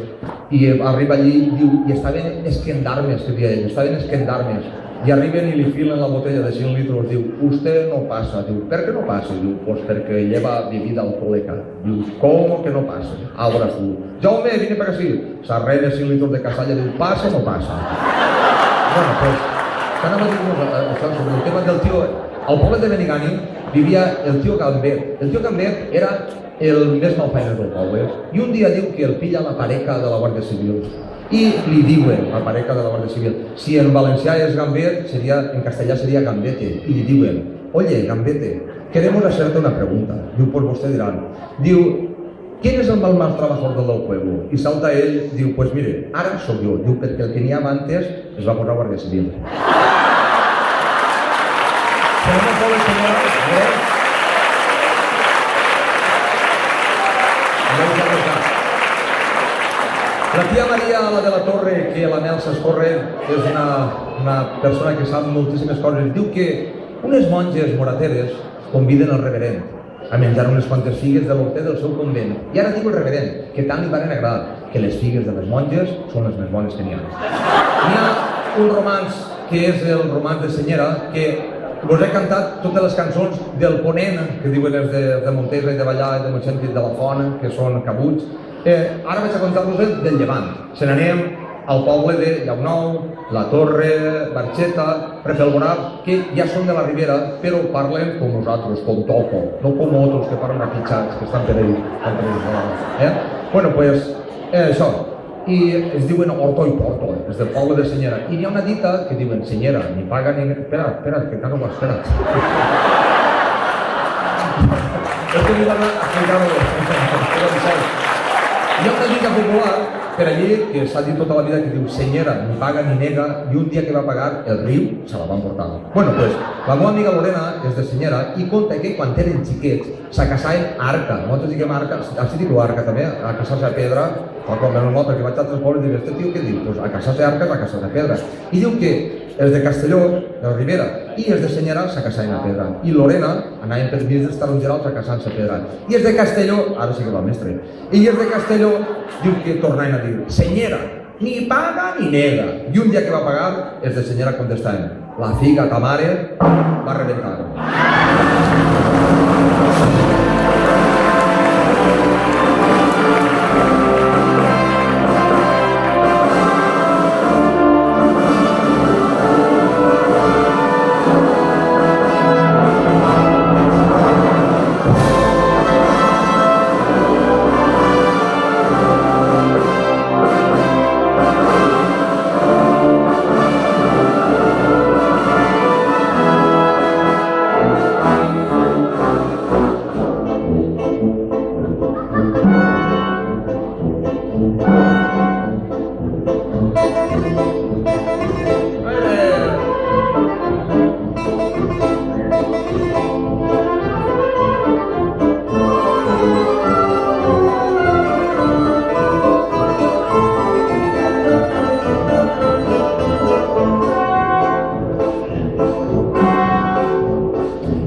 i arriba allí diu, i estaven esquendarmes, que dia ell, estaven esquendarmes, i arriben i li filen la botella de 5 litros, diu, usted no pasa, diu, ¿per qué no pasa? Diu, pues perquè lleva bebida alcohólica. Diu, ¿cómo que no pasa? Ahora tú, Jaume, vine per aquí, s'arrena 5 litros de casalla, diu, ¿pasa o no pasa? Bueno, pues, s'anava a dir sobre el tema del tio. Al poble de Benigani vivia el tio Gambet. El tio Gambet era el més malfeines del poble. I un dia diu que el pilla la pareca de la Guàrdia Civil. I li diuen, la pareca de la Guàrdia Civil, si en valencià és Gambet, en castellà seria Gambete. I li diuen, oye, Gambete, queremos hacerte una pregunta. Diu, pues vostè diran. Diu, ¿quién es el más trabajador del pueblo? I salta ell, diu, pues mire, ara sóc jo. Diu, perquè el que n'hi ha antes es va posar Guàrdia Civil. La tia Maria, la de la Torre, que la Mel s'escorre, és una persona que sap moltíssimes coses. Diu que unes monges morateres conviden el reverend a menjar unes quantes figues de l'horter del seu convent. I ara diu el reverend que tant li van agradar que les figues de les monges són les més bones que n'hi ha. N'hi ha un romanç que és el romanç de Senyera, que vos he cantat totes les cançons del Ponent, que diuen els de Montesa i de Ballà i de Montxentit de la Font, que són cabuts. Ara vaig a contar-vos del Llevant. Se n'anem al poble de Llaunou, la Torre, Barxeta, prefergonar que ja són de la Ribera, però parlen com nosaltres, com toco, no com otros que parlen apitxats, que estan per ahí. Bueno, pues, això. I es diuen Horto i Porto, és del poble de Senyera. I hi ha una dita que diuen, Senyera, ni paga ni... Espera, que encara no ho espera. És que m'he explicar-ho. Hi ha una dita popular per allí que s'ha dit tota la vida que diu Senyera, ni paga ni nega, i un dia que va pagar el riu se la van portar. Bueno, pues, la meva amiga Lorena és de Senyera i conta que quan eren xiquets s'acasaven a Arca. Nosaltres diguem Arca, així diu Arca també, a casar-se a Pedra, com menys mal, perquè vaig a altres pobles i dic, este tio què diu? Pues a casar-se a Arca és a casar-se a Pedra. I diu que els de Castelló, de la Ribera, i els de Senyera s'acasaven a Pedra. I Lorena anaven per mig dels tarongerals a casar-se a Pedra. I els de Castelló, ara sí que va mestre, i els de Castelló diu que tornaven a dir Senyera, ni paga ni nega. I un dia que va pagar, els de Senyera contestaven la figa ta mare va rebentar.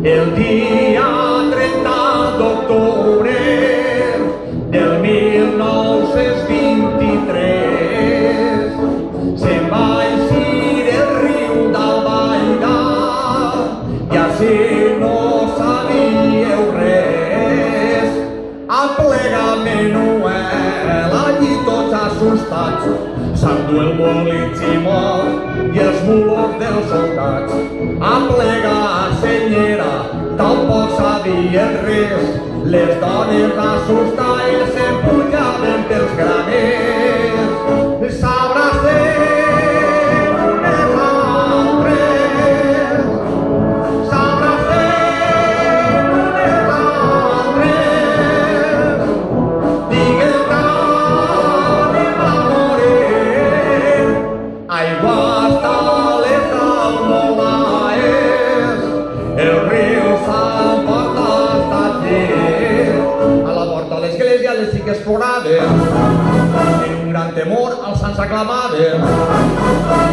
El dia 30 d'octubre del 1923 se'n va eixir el riu d'Albaida i així no sabíeu res. Aplega Menuel, allí tots assustats, s'endú el bolitximot i els mulos dels soldats. Aplega Senyera, tampoc sabien res, les dones assustades s'empujaven pels graners. S'abracen unes altres, s'abracen unes altres, digues d'anem a morir, aigua hasta les almohades, el riu s'emporta hasta aquí. A la porta de l'església les xiques ploraven, en un gran temor als sants aclamaven.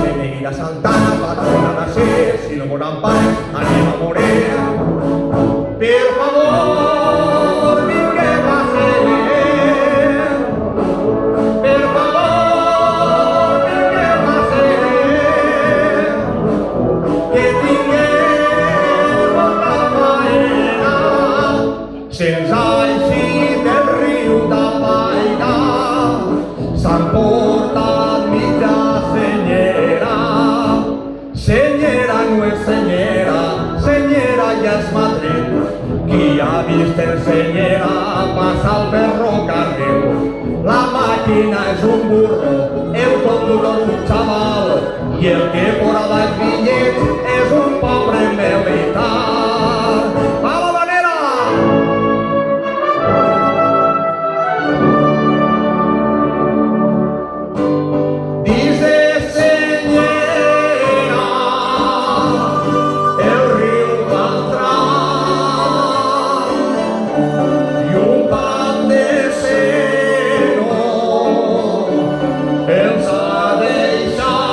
Benvinguda Santana, patrona d'ací, si no mos emparen, anem a morir. Per favor, vinguem a ser. Per favor, vinguem a ser. Que tinguem una faena. Se'ns ha eixit el riu d'Albaida, s'han portat mitja Senyera. Senyera no és Senyera, Senyera ja és Madrid. Qui ha vist el Senyera passar el ferrocarril? La màquina és un burro, el conductor un xaval, i el que porava els bitllets és un pobre militar. A la manera! Dice Senyera, el riu va entrar i un pan de seno els ha deixat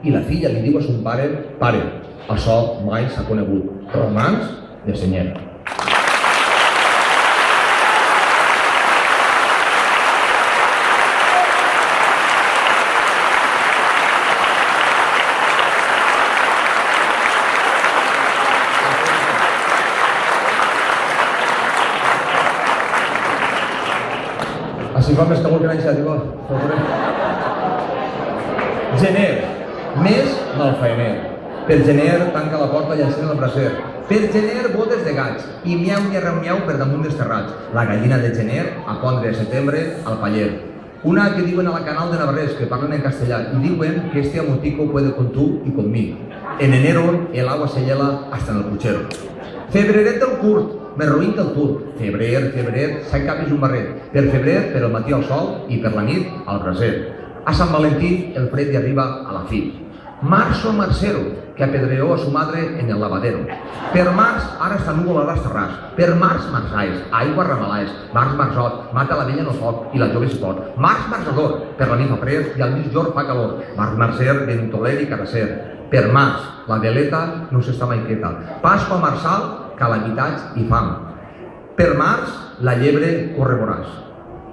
i la filla li diu a son pare, pare, això mai s'ha conegut. Romans de senyera. Així fa més calor que l'iniciativa. Gener, mes malfaener. Per gener tanca la porta i encén el braser. Per gener bodes de gats i miau i arreu per damunt dels terrats. La gallina de gener a pondre a setembre al paller. Una que diuen a la Canal de Navarrés, que parlen en castellà, y diuen que este amotico puede con tú y conmigo. En enero el agua se hiela hasta en el puchero. Febreret del curt, més roïn que el turc. Febrer, s'ha capis un barret. Per febrer, per el matí al sol i per la nit al braser. A Sant Valentí el fred hi arriba a la fi. Marzo marcero, que apedreó a su madre en el lavadero. Per març, ara està núvol a l'Estarràs. Per març, marçais, aigua ramalaes. Març, marzot, mata la vella en el foc i la jove si pot. Març, marzador, per la nit fa fred i al mitjor fa calor. Març, marcer, ventoler i carasser. Per març, la veleta no s'està mai quieta. Pasqua marçal, calamitats i fam. Per març, la llebre corre voraç.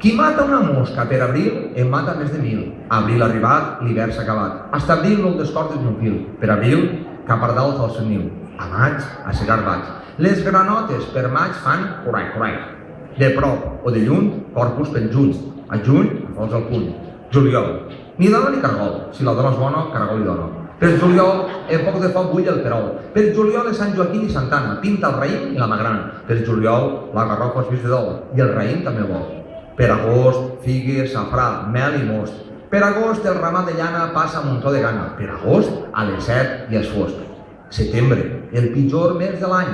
Qui mata una mosca per abril, en mata més de 1000. Abril arribat, l'hivern s'ha acabat. Hasta abril no el descordes ni un fil. Per abril, cap ardal fa el seu niu. A maig, a segar vaig. Les granotes per maig fan correc. De prop o de lluny, corpus pel juny. A juny, fols al puny. Juliol. Ni dona ni cargol. Si la dona és bona, cargol i dona. Per juliol, en poc de foc bull el perol. Per juliol és Sant Joaquim i Santana. Pinta el raïm i la magrana. Per juliol, la garrofa és vist de dol. I el raïm també vol. Per agost, figues, safrà, mel i most. Per agost, el ramat de llana passa a muntó de gana. Per agost, a les 7 ja és fosc. Setembre, el pitjor mes de l'any.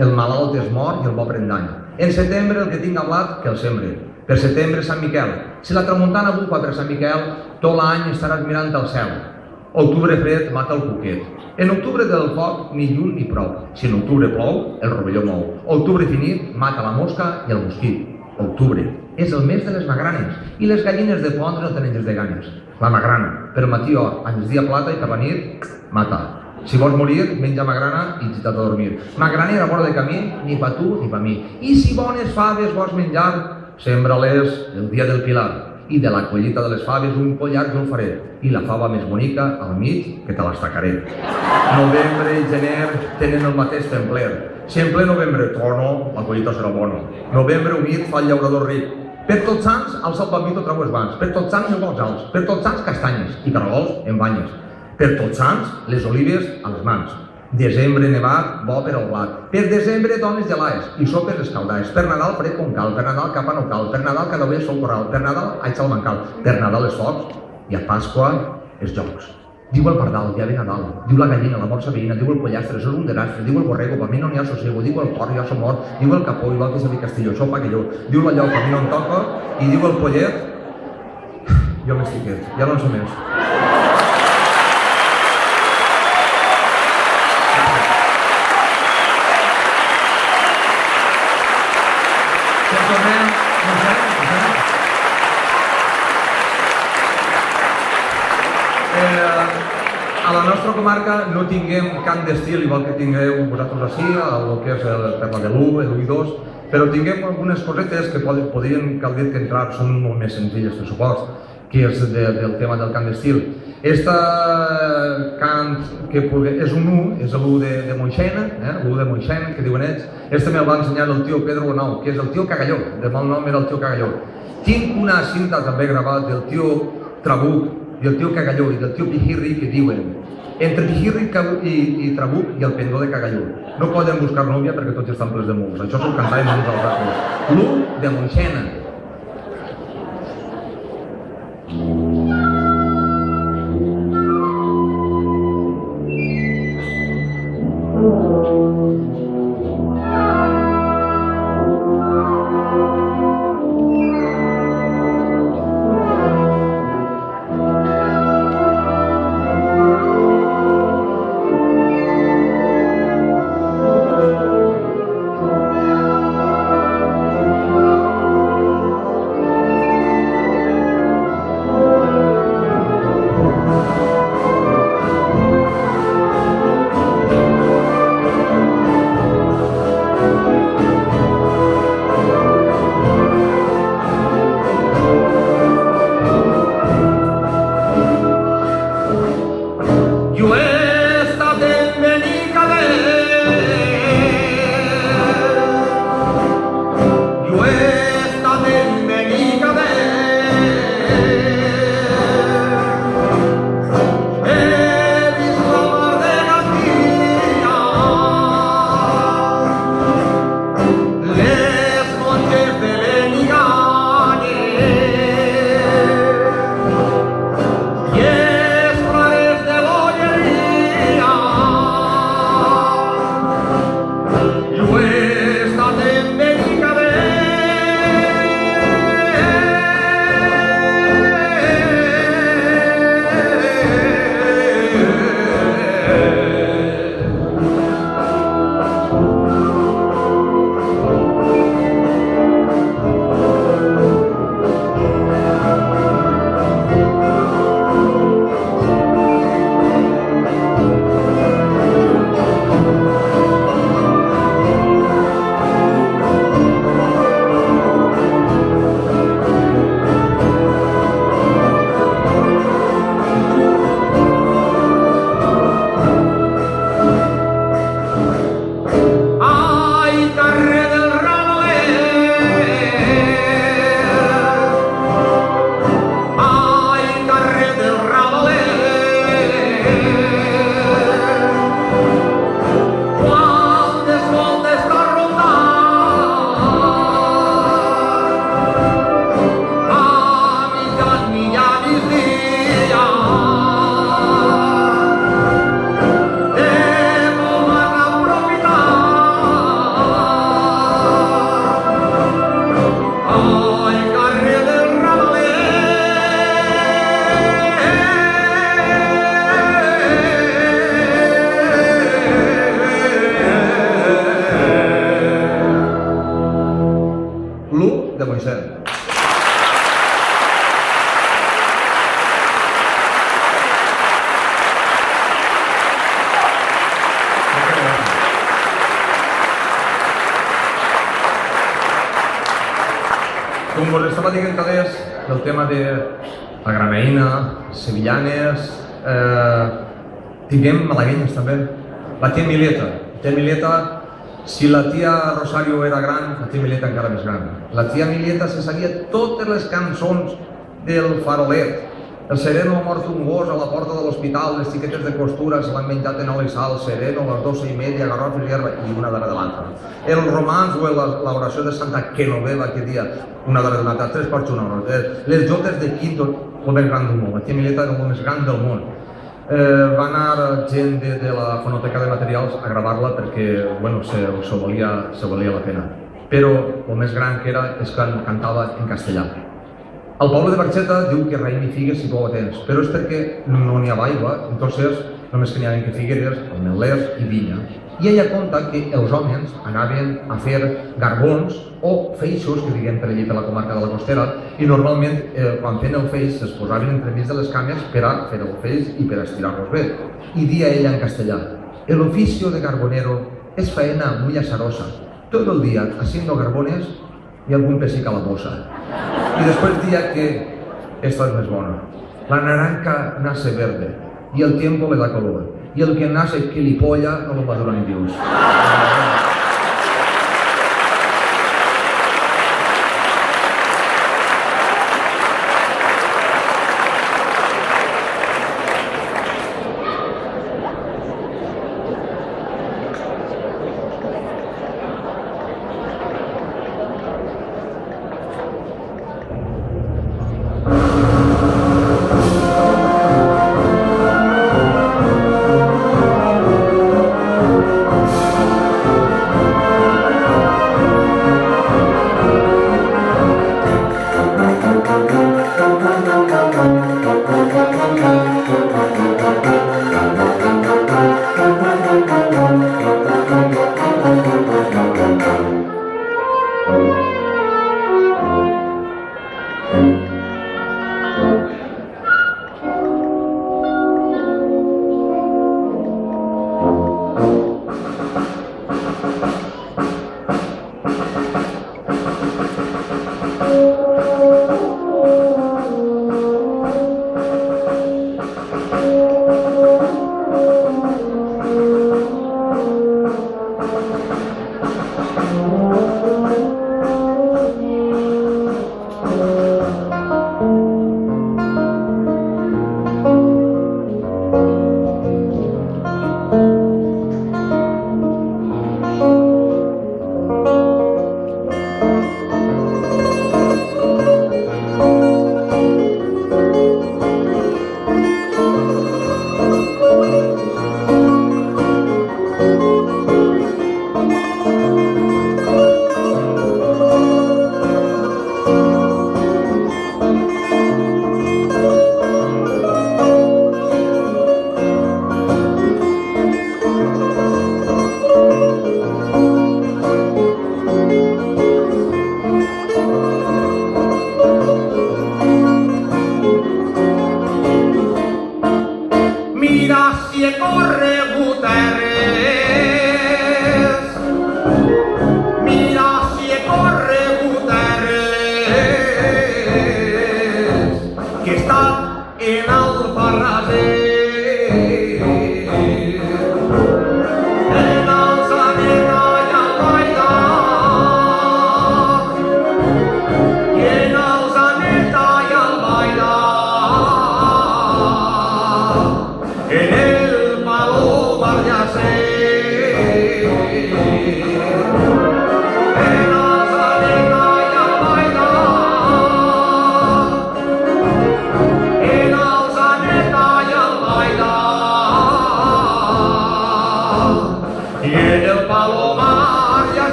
El malalt es mor i el bo pren dany. En setembre, el que tinga blat, que el sembre. Per setembre, Sant Miquel. Si la tramuntana bufa per Sant Miquel, tot l'any estaràs mirant al cel. Octubre fred mata el cuquet. En octubre del foc, ni lluny ni prop. Si en octubre plou, el rovelló mou. Octubre finit mata la mosca i el mosquit. Octubre és el mes de les magranes i les gallines de pondre no tenen gens de ganes. La magrana, per matí or, a migdia plata i per la nit, mata. Si vols morir, menja magrana i gita't a dormir. Magranera a vora de camí, ni pa tu ni pa mi. I si bones faves vols menjar, sembra-les el dia del Pilar. I de la collita de les faves un collar jo el faré. I la fava més bonica al mig que te l'estacaré. Novembre i gener tenen el mateix templer. Si en ple novembre trono, la collita serà bona. Novembre humit fa el llaurador ric. Per tots sants, al salpamito trau els vans. Per tots sants, els alts. Per tots sants, castanyes. I cargols, en banyes. Per tots sants, les olives a les mans. Desembre nevat, bo per al blat. Per desembre, dones gelades i sopes escaldades. Per Nadal, fred com cal. Per Nadal, capa no cal. Per Nadal, cada vegada sol corral. Per Nadal, aix al mancal. Per Nadal, els focs. I a Pasqua, els jocs. Diu el pardal, dia de Nadal. Diu la gallina, la morsa veïna. Diu el pollastre, és un derastre. Diu el borrego, per mi no n'hi ha sossego. Diu el porc, ja som mort. Diu el capó, igual que Xavi Castillo, això paga jo. Diu la llau, per mi no em toca. I diu el pollet, jo m'estic quiet, ja no en sé més. A la nostra comarca no tinguem cant d'estil, igual que tingueu vosaltres així, el que és per la de l'1, l'1 i 2, però tinguem algunes cosetes que podrien, cal dir que entrar, són molt més senzilles de supost, que és del tema del cant d'estil. Este cant que és un 1, és l'1 de Moixena, l'1 de Moixena, que diuen ells. Este me'l va ensenyar el tio Pedro Bonau, que és el tio Cagalló, de mal nom era el tio Cagalló. Tinc una cinta també gravada del tio Trabuc, del tio Cagalló i del tio Pijirri que diuen entre Pijirri i Trabuc i el pendó de Cagalló. No poden buscar nòvia perquè tots estan plens de mols. Això s'ho cantàvem uns als altres. L'1 de Moixena. vos estava dient adés del tema de la granaïna, sevillanes, diguem malaguenyes també. La tia Mileta. La tia Mileta, si la tia Rosario era gran, la tia Mileta encara més gran. La tia Mileta se sabia totes les cançons del Farolet. El sereno ha mort un gos a la porta de l'hospital, les xiquetes de costura se l'han menjat en oli i sal, sereno, a les 12:30, garrofes i herba, i una darrere de l'altra. El romans o l'oració de Santa Genoveva, que dia una darrere de l'altra, 3 per 1 hora. Les jotes de Quinto, el més gran del món, la tia Mileta era el més gran del món. Va anar gent de la fonoteca de materials a gravar-la perquè, bueno, se valia la pena. Però el més gran que era és que cantava en castellà. El poble de Barxeta diu que raïm i figues si plou a temps, però és perquè no n'hi ha aigua, entonces només que n'hi havia que figueres, ametllers i vinya. I ella conta que els homes anaven a fer garbons o feixos, que diguem per allí per la comarca de la Costera, i normalment quan feien el feix es posaven entremig de les cames per a fer el feix i per a estirar-los bé. I dia ella en castellà: el oficio de carbonero es faena muy azarosa. Todo el día haciendo carbones y algún pesic a la bossa. Y después decía que esta es más buena. La naranja nace verde y el tiempo le da color. Y el que nace gilipollas no lo madura ni Dios.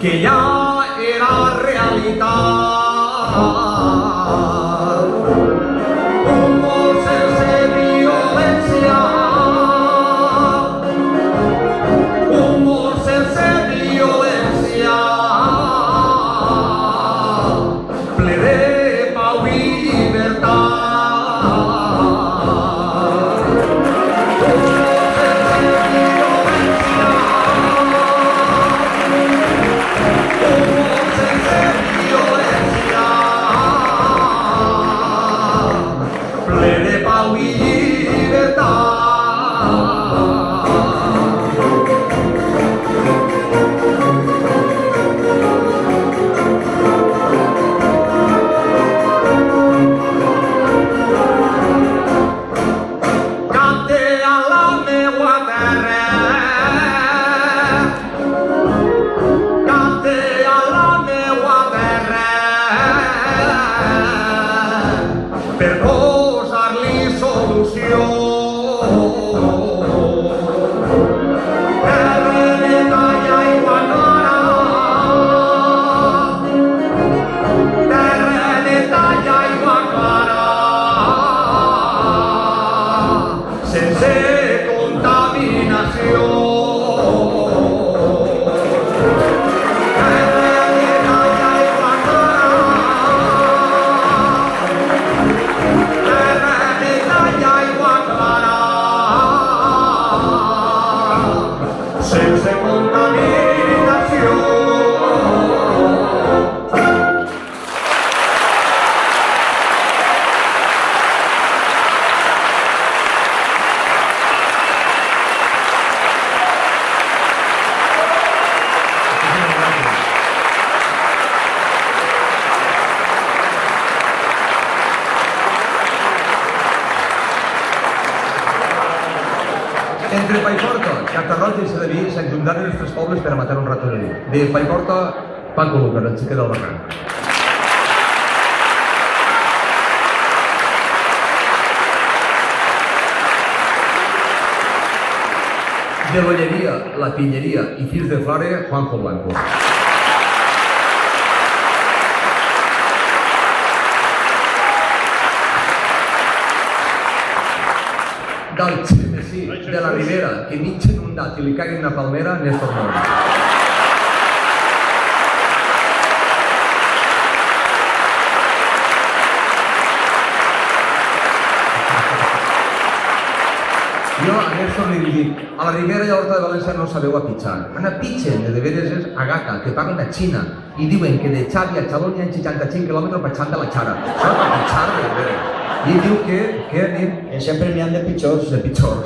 que ya era realidad. Un Entre Paiporta, Catarroja i Sedaví s'ajuntaren els tres pobles per a matar un ratoner. De Paiporta, Paco Lucas, el xiquet del barranc. De l'Olleria, la Pilleria i Fills de Flore, Juanjo Blanco. Del Xemesí, de la Ribera, que mig inundat i li cagui una palmera, Néstor Mora. Jo a Néstor li dic, a la Ribera i a l'Horta de València no sabeu a pitxar. Ana pitxen, de veres és a Gata, que parlen a Xina, i diuen que de Xavi a Xaló hi ha 65 quilòmetres per de la Xara. Això és a pitxar, de veres. I diu que diu... Que sempre n'hi ha de pitjors. De pitjors.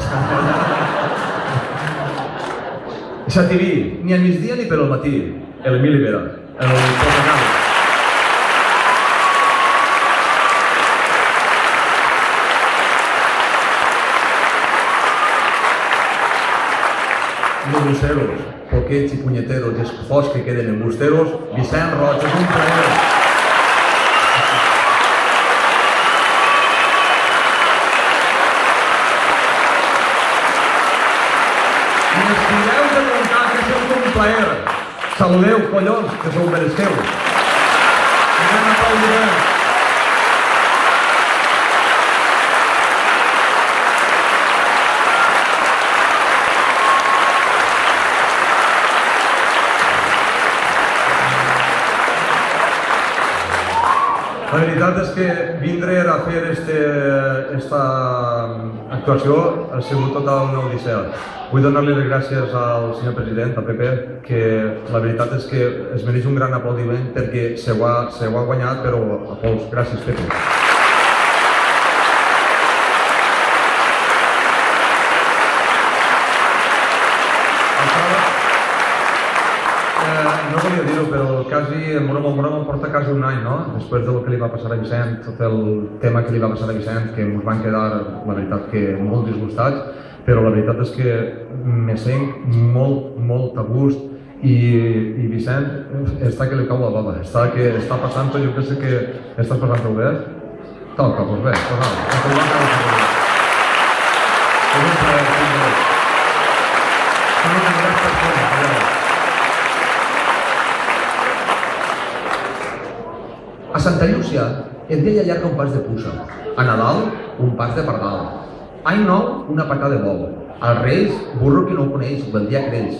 Xativí, ni al migdia ni per al matí. L'Emili Vera, el Portugal. Embusteros, poquets i punyeteros, i els fos que queden embusteros, Vicent Roig, és un plaer. I els fideu de muntar, que és un plaer. Saludeu, collons, que sou meresqueu. Anem a aplaudir. La veritat és que vindre a fer esta actuació ha sigut tota una odissea. Vull donar-li les gràcies al senyor president, al PP, que la veritat és que es mereix un gran aplaudiment perquè se ho ha guanyat, però a pols. Gràcies, Pepe. No volia dir-ho, però quasi el Moroma porta quasi un any, no? Després del que li va passar a Vicent, tot el tema que li va passar a Vicent, que ens van quedar, la veritat, que molt disgustats, però la veritat és que me sent molt a gust i Vicent està que li cau la baba, està passant, jo penso que estàs passant-ho bé. Toca, doncs bé, a Santa Llúcia, el dia allarga un pas de puça. A Nadal, un pas de pardal. Any nou, una patà de bou. Als Reis, burro que no ho coneix, el dia creix.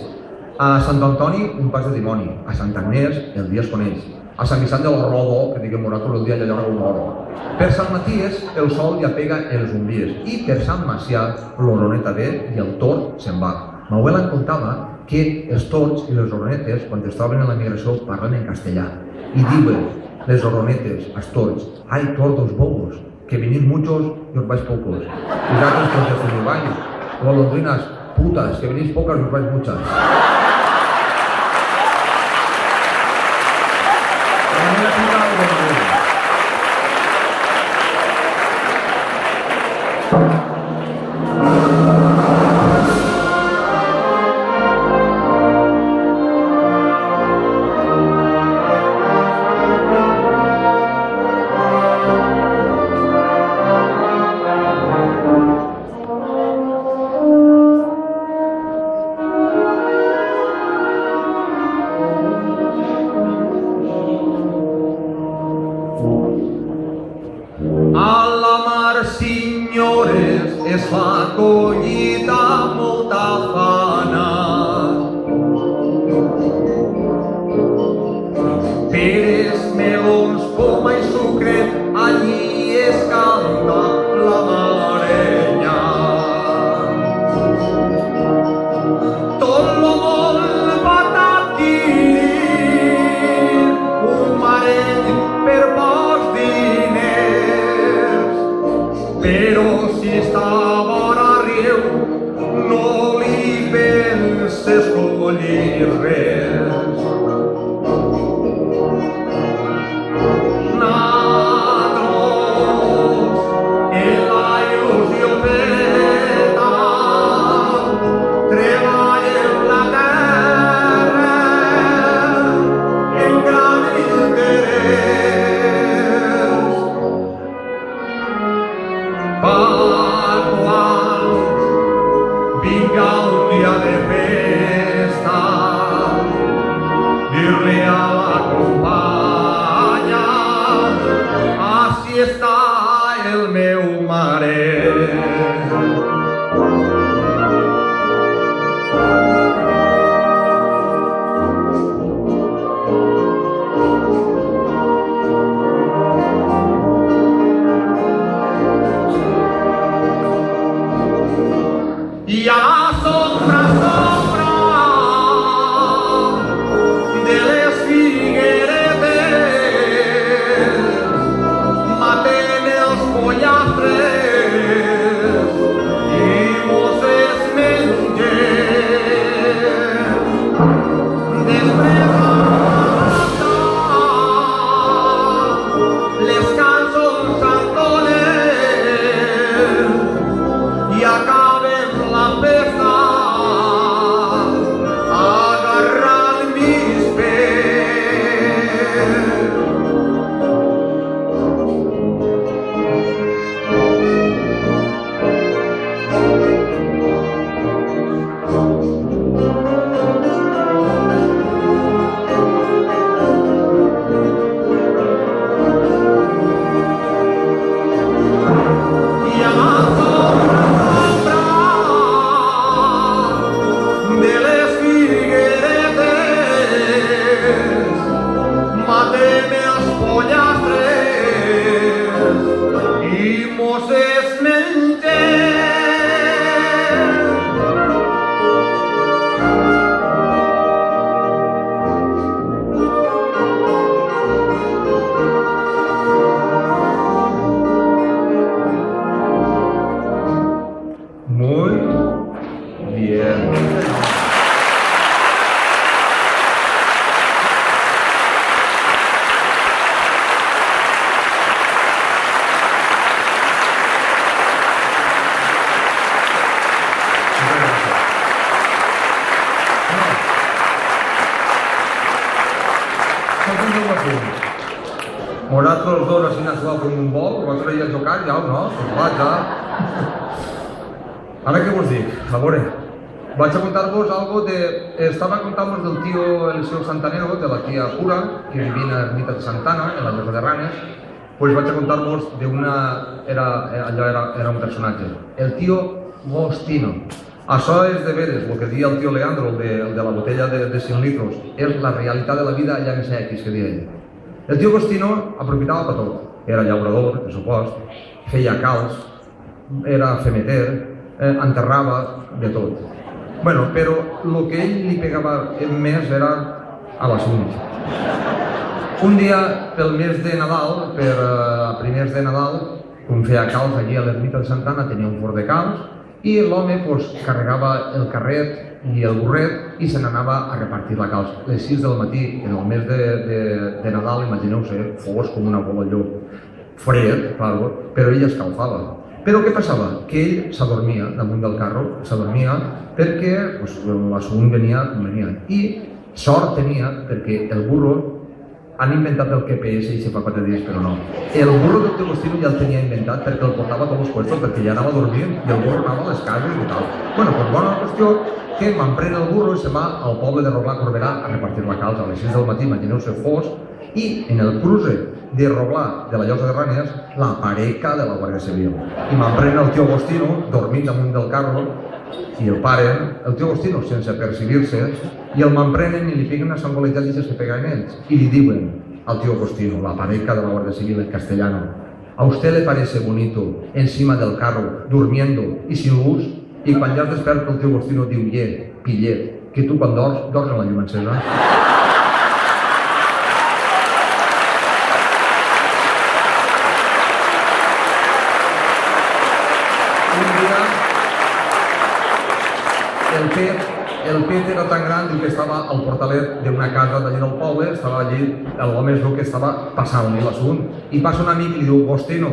A Sant Antoni, un pas de dimoni. A Sant Agnès, el dia es coneix. A Sant Vicent del Rodó, que diguem morat el dia allarga un oro. Per Sant Maties, el sol ja pega els umbies. I per Sant Macià, l'oroneta ve i el tord se'n va. M'abuela em contava que els tords i les oronetes, quan es troben en la migració, parlen en castellà. I diuen, les oronetes, els tords, hay tordos bobos, que venís muchos y os vais pocos. Y gatos que os desuniváis, golondrinas putas, que venís pocas y os vais muchas. Es fa collita molta fana. Peres, melons, poma i sucre, allí es canta la marenya. Tot lo món va tatir un mareny per pocs diners, però si estava a riu, no li penses collir res. Nadó decirle a la companya, així està el meu mare. I a la sombra de les figueretes matem els pollastres i mos es mengem. Després les cançons s'entonen i acaben la festa agarrant mis peus. I a la sombra de les figueretes matem els pollastres i mos es mengem. Muy bien. Vosaltres dos així anàveu com un vol, vosaltres ja jocat, ja, no? Clar, ja. Ara què vos dic? A veure, vaig a contar-vos algo de... Estava contant-vos del tio Eliseo Santanero, de la tia Pura, que vivia a l'ermita de Santana, en la llosa de Ranes. Pues vaig a contar-vos d'una... Allò era un personatge. El tio Gostino. Això és de veres, el que deia el tio Leandro, el de la botella de 100 litros. És la realitat de la vida allà més X, que deia ell. El tio Gostino aprofitava per tot. Era llaurador, per supost, feia calç, era femeter, enterrava, de tot. Bueno, però el que ell li pegava més era a l'assumpte. Un dia, pel mes de Nadal, a primers de Nadal, com feia calç allí a l'ermita de Santana, tenia un forn de calç, i l'home carregava el carret i el burret i se n'anava a repartir la calç. Les 6 del matí, en el mes de Nadal, imagineu-se, fos com una bola llop. Fred, claro, però ell escalfava. Però què passava? Que ell s'adormia damunt del carro, s'adormia perquè l'assumpte venia com venia. I sort tenia perquè el burro, han inventat el GPS i se fa 4 dies, però no. El burro del teu Gostino ja el tenia inventat perquè el portava a tots els puestos, perquè ja anava a dormir i el burro anava a les cases i tal. Bueno, doncs bona qüestió que m'emprèn el burro i se va al poble de Roglà Corberà a repartir la calç a les 6 del matí, imagineu-se fos, i en el cruce de Roglà de la Llosa de Ranes, la pareca de la Guàrdia Civil. I m'emprèn el tio Gostino dormint damunt del carro i el paren, el tio Gostino sense percibir-se, i el m'emprenen i li peguen una sangoleta d'aixes que pegaven ells. I li diuen al tio Gostino, la pareca de la Guàrdia Civil en castellano: ¿a usted le parece bonito encima del carro, durmiendo y sin luz? I quan ja es desperta el tio Gostino diu: pillet, que tu quan dors amb la llum encesa. Un dia, el pet era tan gran que estava al portalet d'una casa d'allí del poble, estava allí, l'home es veu que estava passant-li l'assumpte, i passa un amic i li diu: Gostino.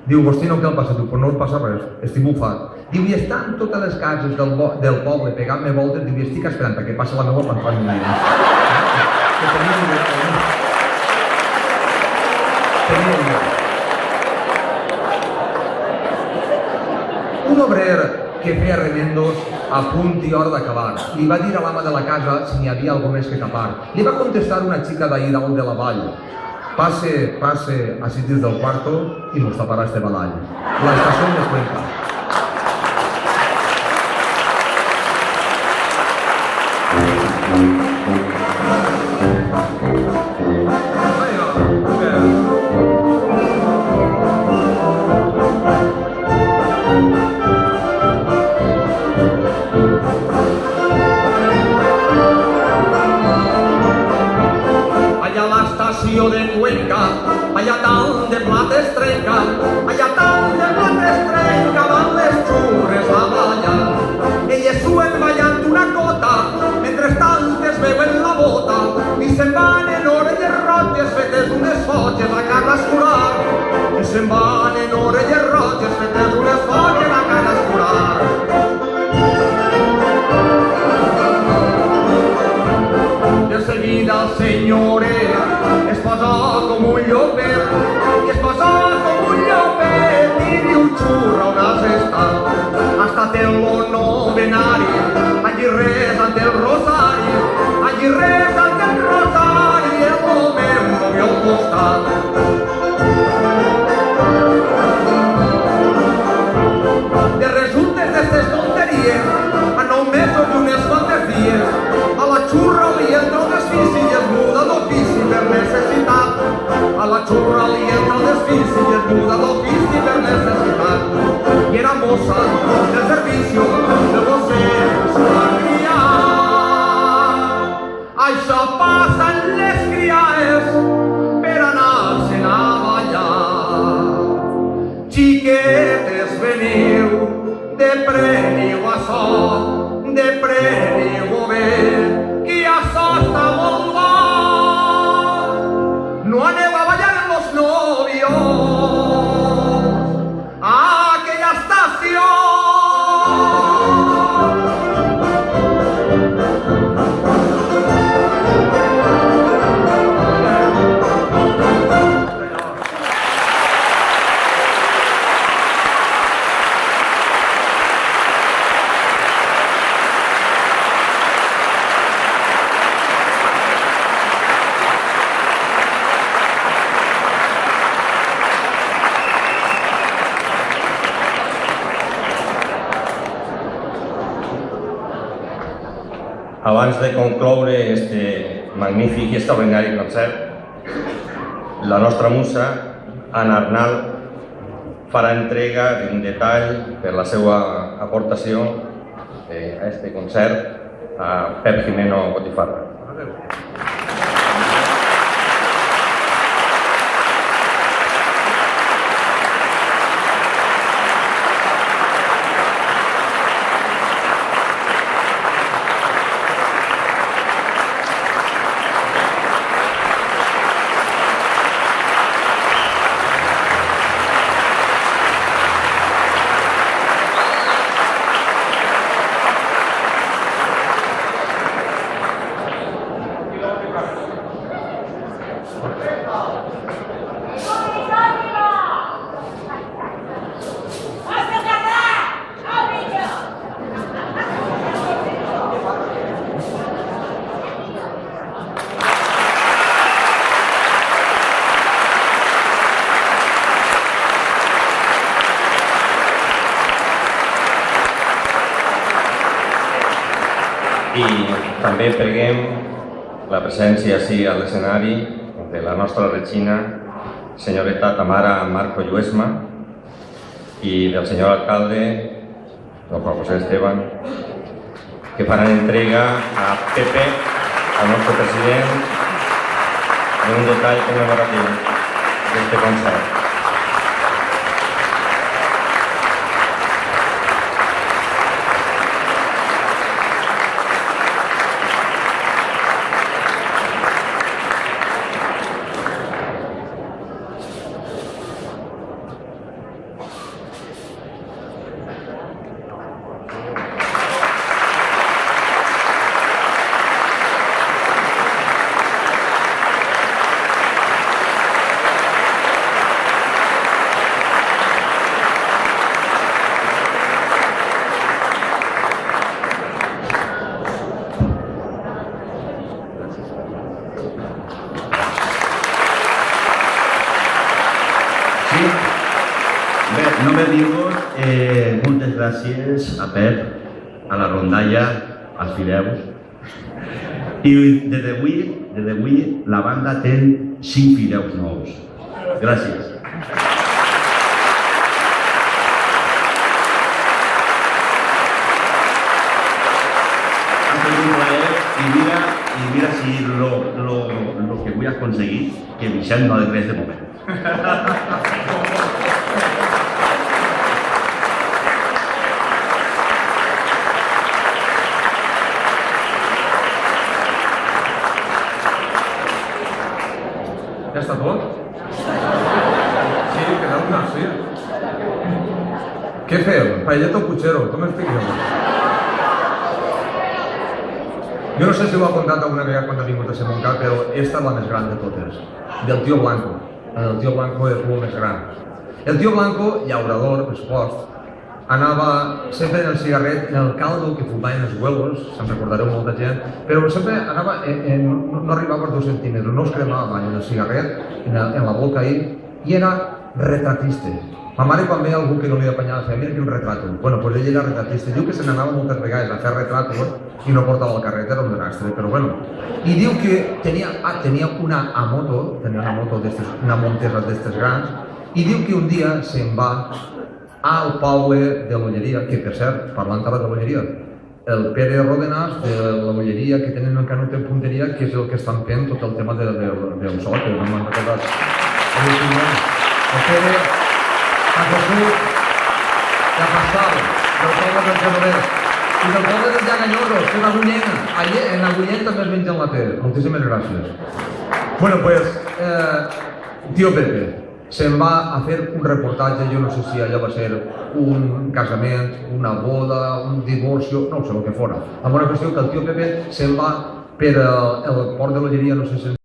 Diu: Gostino, què el passa? Diu: pues no el passa res, estic bufat. Diu: i estan totes les cases del poble pegant-me voltes, diu: i estic esperant que passi la meva quan fan un dia. Un obrer que feia remendos a punt i hora d'acabar. Li va dir a l'ama de la casa si n'hi havia algú més que tapar. Li va contestar una xica d'ahir dalt de la vall. Pase así dins del cuarto y nos tapará este balall. La estación de Cuenca. De Cuenca, allà tal de plat es trenca, allà tal de plat es trenca, van les xurres a ballar. Elles suen ballant una cota, mentrestant es veuen la bota, i se'n van en orelles roges fetes unes fotges a cara escurar. I se'n van en orelles roges fetes unes fotges a cara escurar. De seguida, senyores, es posa com un llopet, i es posa com un llopet, i diu xurra on has estat. Ha estat en lo novenari, allí resant el rosari, allí resant el rosari, el moment movió al costat. De resultes d'estes tonteries, a 9 mesos i unes quantes dies, a la xurra li entra el desfici i es muda d'ofici per necessitat. A la xurra li entra el desfici i es muda d'ofici per necessitat. I era mossa del servicio de docents a criar. Això passa en les criades per anar-se'n a ballar. Xiquetes, veniu, de preniu açò, de preniu bé, que açò està molt bo. No aneu a ballar en los novios a aquella estació. Abans de concloure este magnífic i extraordinari concert, la nostra musa, Anna Arnal, farà entrega d'un detall per la seva aportació a este concert a Pep Jimeno Botifarra. I també preguem la presència ací a l'escenari de la nostra regina, senyoreta Tamara Marco Lluesma, i del senyor alcalde, don Juan José Esteban, que faran entrega a Pepe, al nostre president, d'un detall commemoratiu d'este concert. Sí? Bé, no me digo, moltes gràcies a Pep, a la rondalla, als fideus. I des d'avui la banda té 5 fideus nous. Gràcies. Ha sido un plaer y mira si lo que voy a conseguir, que Vicent no ha de res de moment. Ja està tot? Sí, queda una, sí. Què fem? Paelleta o puchero? Com expliqueu? Jo no sé si ho ha contat alguna vegada quan ha vingut a ser Montcà, però esta és la més gran de totes, del Tío Blanco. El Tío Blanco és el més gran. El Tío Blanco, llaurador, per supost, anava sempre en el cigarret, en el caldo que fumaven els huevos, se'n recordareu molta gent, però sempre anava, no arribava als 2 centímetres, no es cremava mai en el cigarret, en la boca ahí, i era retratista. Ma mare quan veia algú que no li apanyava feia, mira quin retrato. Bueno, pues ell era retratista. Diu que se n'anava moltes vegades a fer retrato i no portava el carret, era un desastre, però bueno. I diu que tenia una moto, una Montesa d'estes grans, i diu que un dia se'n va al Power de l'Olleria, que per cert, parlant ara de l'Olleria, el Pere Rodenàs de l'Olleria que tenen el Canut en Punteria, que és el que estan fent tot el tema del so, que no m'han recordat. El Pere, a Jesús, i a Pascal, del poble del Genovès, i del poble dels Llaganyosos, que és l'Agullena. En l'Agullent també es mengen la té. Moltíssimes gràcies. Bueno, pues, Tío Pepe se'n va a fer un reportatge, jo no sé si allò va ser un casament, una boda, un divorci, no sé el que fora. Amb una qüestió que el Tío Pepe se'n va per el port de l'Olleria, no sé si